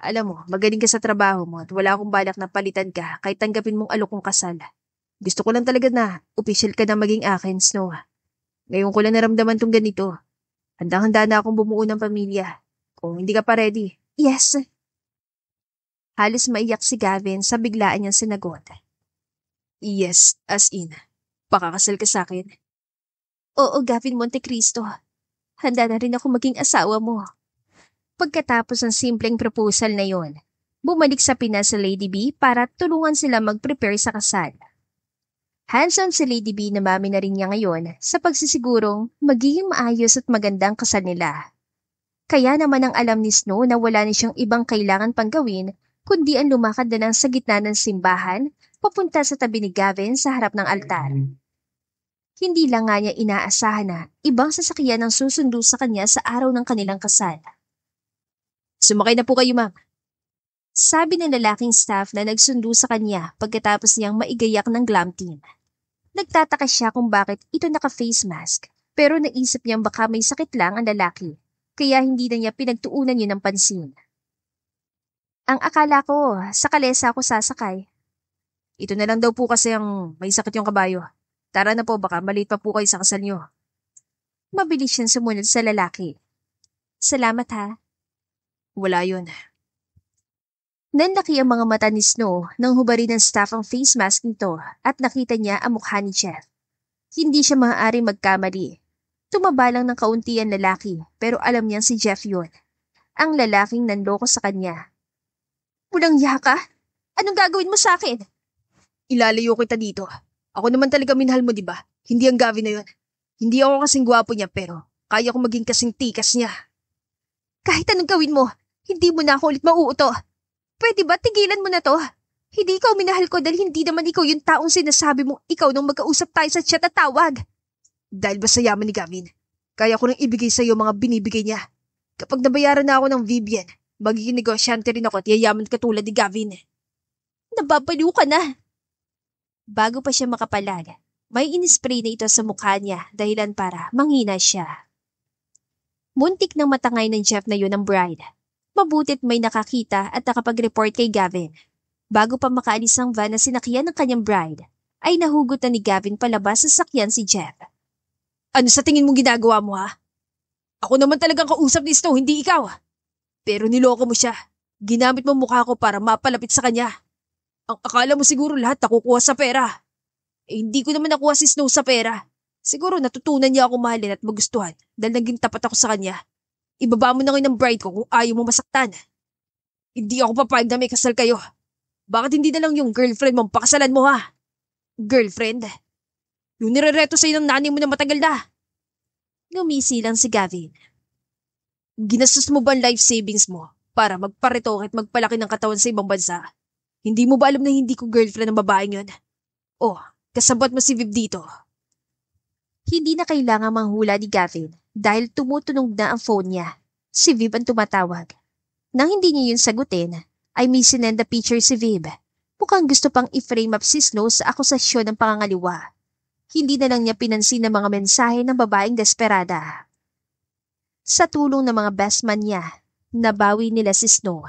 Alam mo, magaling ka sa trabaho mo at wala akong balak na palitan ka kahit tanggapin mong alok kong kasal. Gusto ko lang talaga na official ka na maging akin, Snow. Ngayon ko lang naramdaman tong ganito. Handang-handa na akong bumuo ng pamilya. Kung hindi ka pa ready. Yes. Halos maiyak si Gavin sa biglaan niyang sinagot. Yes, as in. Pakakasal ka sa akin. Oo, Gavin Montecristo. Handa na rin ako maging asawa mo. Pagkatapos ng simpleng proposal na yon, bumalik sa Pinas sa Lady B para tulungan sila mag-prepare sa kasal. Hands-on si Lady B na mami na rin niya ngayon sa pagsisigurong magiging maayos at magandang kasal nila. Kaya naman ang alam ni Snow na wala na siyang ibang kailangan pang gawin kundi ang lumakad na lang sa gitna ng simbahan papunta sa tabi ni Gavin sa harap ng altar. Hindi lang nga niya inaasahan na ibang sasakyan ang susundo sa kanya sa araw ng kanilang kasal. Sumakay na po kayo, ma'am. Sabi ng lalaking staff na nagsundo sa kanya pagkatapos niyang maigayak ng glam team. Nagtataka siya kung bakit ito naka-face mask, pero naisip niyang baka may sakit lang ang lalaki, kaya hindi na niya pinagtuunan yun ng pansin. Ang akala ko, sa kalesa ako sasakay. Ito na lang daw po kasi ang may sakit yung kabayo. Tara na po, baka maliit pa po kayo sa kasal niyo. Mabilis siyang sumunod sa lalaki. Salamat ha. Wala yun. Nanlaki ang mga mata ni Snow nang hubarin ng staff ang face mask nito at nakita niya ang mukha ni Jeff. Hindi siya maaaring magkamali. Tumaba lang ng kaunti ang lalaki pero alam niyang si Jeff yun. Ang lalaking nanloko sa kanya. Pulang yaka? Anong gagawin mo sa akin? Ilalayo kita dito. Ako naman talaga minahal mo, di ba? Hindi ang Gavin na yun. Hindi ako kasing gwapo niya pero kaya ko maging kasing tikas niya. Kahit anong gawin mo, hindi mo na ako ulit mauuto. Pwede ba tigilan mo na to? Hindi ikaw minahal ko dahil hindi naman ikaw yung taong sinasabi mo ikaw nung magkausap tayo sa chat at tawag. Dahil ba sa yaman ni Gavin, kaya ko nang ibigay sa iyo mga binibigay niya. Kapag nabayaran na ako ng Vivian, magiging negosyante rin ako at yayaman katulad ni Gavin. Nababaliw ka na. Bago pa siya makapalag, may inispray na ito sa mukha niya dahilan para manghina siya. Muntik nang matangay ng Jeff na yun ang bride. Mabutit may nakakita at nakapag-report kay Gavin. Bago pa makaalis ang van na sinakyan ng kanyang bride, ay nahugot na ni Gavin palabas sa sakyan si Jeff. Ano sa tingin mong ginagawa mo, ha? Ako naman talagang kausap ni Snow, hindi ikaw. Pero niloko mo siya. Ginamit mo mukha ko para mapalapit sa kanya. Ang akala mo siguro lahat nakukuha sa pera. Eh hindi ko naman nakuha si Snow sa pera. Siguro natutunan niya ako mahalin at magustuhan dahil naging tapat ako sa kanya. Ibaba mo na ngayon ng bride ko kung ayaw mo masaktan. Hindi ako papayag na may kasal kayo. Bakit hindi na lang yung girlfriend mong pakasalan mo, ha? Girlfriend? Yung nirereto sa'yo ng nanay mo na matagal na. Ngumisi lang si Gavin. Ginastos mo ba ang life savings mo para magparetoke at magpalaki ng katawan sa ibang bansa? Hindi mo ba alam na hindi ko girlfriend ng babaeng yun? Oh, kasabot mo si Viv dito. Hindi na kailangan manghula ni Gavin dahil tumutunog na ang phone niya. Si Viv ang tumatawag. Nang hindi niya yun sagutin, ay may sinenda picture si Viv. Mukhang gusto pang i-frame up si Snow sa akusasyon ng pangangaliwa. Hindi na lang niya pinansin ang mga mensahe ng babaeng desperada. Sa tulong ng mga best man niya, nabawi nila si Snow.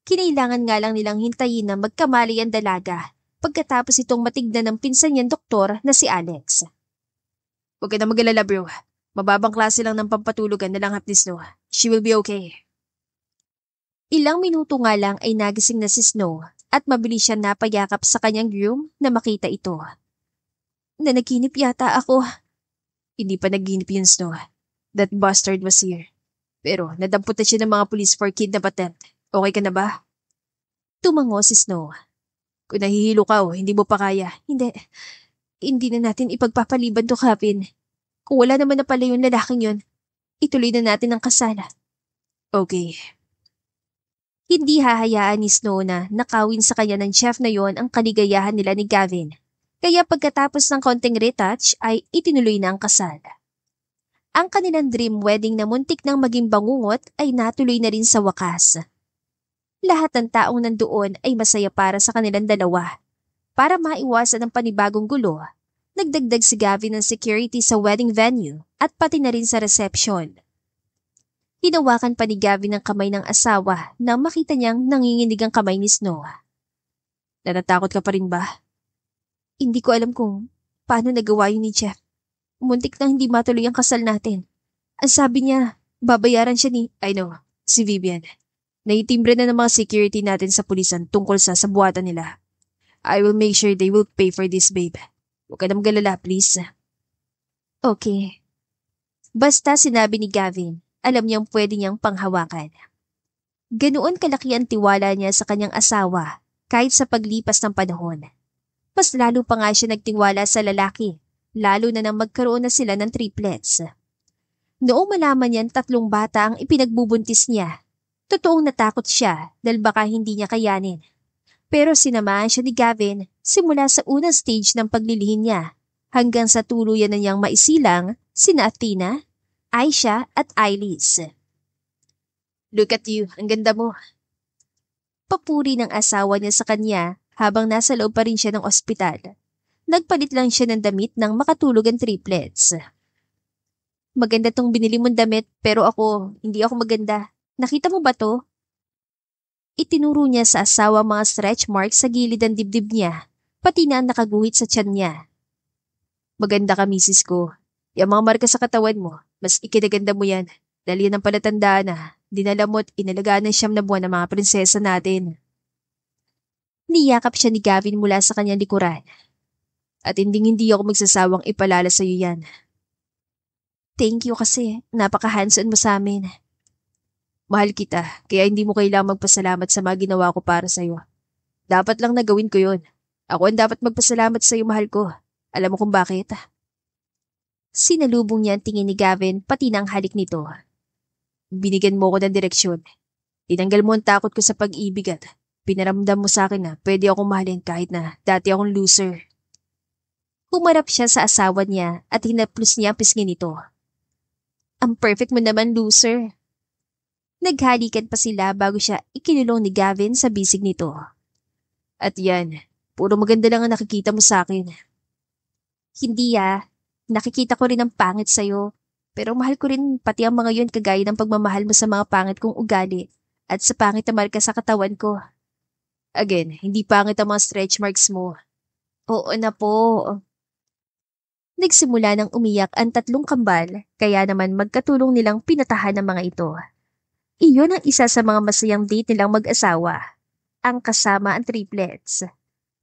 Kinailangan nga lang nilang hintayin na magkamali ang dalaga pagkatapos itong matignan ng pinsan niyang doktor na si Alex. Huwag ka na mag-alala, bro. Mababang klase lang ng pampatulugan na langhap ni Snow. She will be okay. Ilang minuto nga lang ay nagising na si Snow at mabilis siya napayakap sa kanyang groom na makita ito. Nanaginip yata ako. Hindi pa naginip yun, Snow. That bastard was here. Pero nadampot na siya ng mga police for kidnap attempt. Okay ka na ba? Tumango si Snow. Kung nahihilo ka o hindi mo pa kaya. Hindi na natin ipagpapaliban to, Gavin. Kung wala naman na pala yung lalaking yun, ituloy na natin ang kasal. Okay. Hindi hahayaan ni Snow na nakawin sa kanya ng chef na yon ang kaligayahan nila ni Gavin. Kaya pagkatapos ng konting retouch ay itinuloy na ang kasal. Ang kanilang dream wedding na muntik nang maging bangungot ay natuloy na rin sa wakas. Lahat ng taong nandoon ay masaya para sa kanilang dalawa. Para maiwasan ang panibagong gulo, nagdagdag si Gavin ng security sa wedding venue at pati na rin sa reception. Hinawakan pa ni Gavin ang kamay ng asawa nang makita niyang nanginginig ang kamay ni Snow. Natatakot ka pa rin ba? Hindi ko alam kung paano nagawa yun ni Jeff. Muntik na hindi matuloy ang kasal natin. Ang sabi niya, babayaran siya si Vivian. Naitimbre na ng mga security natin sa pulisan tungkol sa sabuatan nila. I will make sure they will pay for this, babe. Huwag ka na magalala, please. Okay. Basta sinabi ni Gavin, alam niyang pwede niyang panghawakan. Ganoon kalaki ang tiwala niya sa kanyang asawa kahit sa paglipas ng panahon. Mas lalo pa nga siya nagtiwala sa lalaki, lalo na nang magkaroon na sila ng triplets. Noong malaman niyang 3 bata ang ipinagbubuntis niya, totoong natakot siya dahil baka hindi niya kayanin. Pero sinamahan siya ni Gavin simula sa unang stage ng paglilihin niya hanggang sa tuluyan na niyang maisilang sina Athena, Aisha at Ailis. Look at you, ang ganda mo. Papuri ng asawa niya sa kanya habang nasa loob pa rin siya ng ospital. Nagpalit lang siya ng damit nang makatulog ang triplets. Maganda tong binili mong damit pero hindi ako maganda. Nakita mo ba to? Itinuro niya sa asawa mga stretch marks sa gilid ng dibdib niya, pati na ang nakaguhit sa tiyan niya. Maganda ka, misis ko. Yung mga marka sa katawan mo, mas ikinaganda mo yan. Dahil yan ang palatandaan na dinala mo at inalagaan ng 9 na buwan ng mga prinsesa natin. Niyakap siya ni Gavin mula sa kanyang likuran. At hindi ako magsasawang ipalala sa iyo yan. Thank you kasi napaka-hands-on mo sa amin. Mahal kita, kaya hindi mo kailangang magpasalamat sa mga ginawa ko para sa iyo. Dapat lang na gawin ko yun. Ako ang dapat magpasalamat sa iyo, mahal ko. Alam mo kung bakit? Sinalubong niya ang tingin ni Gavin pati ng halik nito. Binigyan mo ko ng direksyon. Tinanggal mo ang takot ko sa pag-ibig at pinaramdam mo sa akin na pwede akong mahalin kahit na dati akong loser. Humarap siya sa asawa niya at hinaplos niya ang pisngi nito. Ang perfect mo naman, loser. Naghalikan pa sila bago siya ikinulong ni Gavin sa bisig nito. At yan, puro maganda lang ang nakikita mo sa akin. Hindi nakikita ko rin ang pangit sa'yo. Pero mahal ko rin pati ang mga yun kagaya ng pagmamahal mo sa mga pangit kong ugali at sa pangit na marka sa katawan ko. Again, hindi pangit ang mga stretch marks mo. Oo na po. Nagsimula ng umiyak ang 3 kambal, kaya naman magkatulong nilang pinatahan ng mga ito. Iyon ang isa sa mga masayang date nilang mag-asawa, ang kasama ang triplets.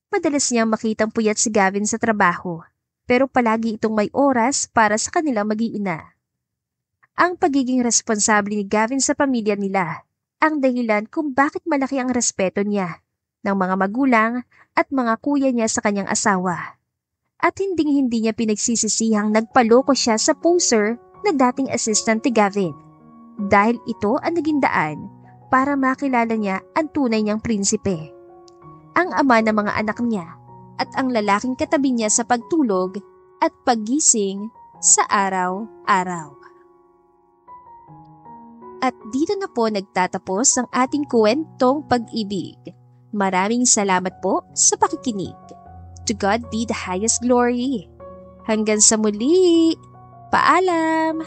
Madalas niyang makitang puyat si Gavin sa trabaho, pero palagi itong may oras para sa kanilang mag-iina. Ang pagiging responsable ni Gavin sa pamilya nila ang dahilan kung bakit malaki ang respeto niya ng mga magulang at mga kuya niya sa kanyang asawa. At hindi niya pinagsisisihang nagpaloko siya sa poser na dating assistant ni Gavin. Dahil ito ang naging daan para makilala niya ang tunay niyang prinsipe. Ang ama ng mga anak niya at ang lalaking katabi niya sa pagtulog at paggising sa araw-araw. At dito na po nagtatapos ang ating kwentong pag-ibig. Maraming salamat po sa pakikinig. To God be the highest glory. Hanggang sa muli. Paalam!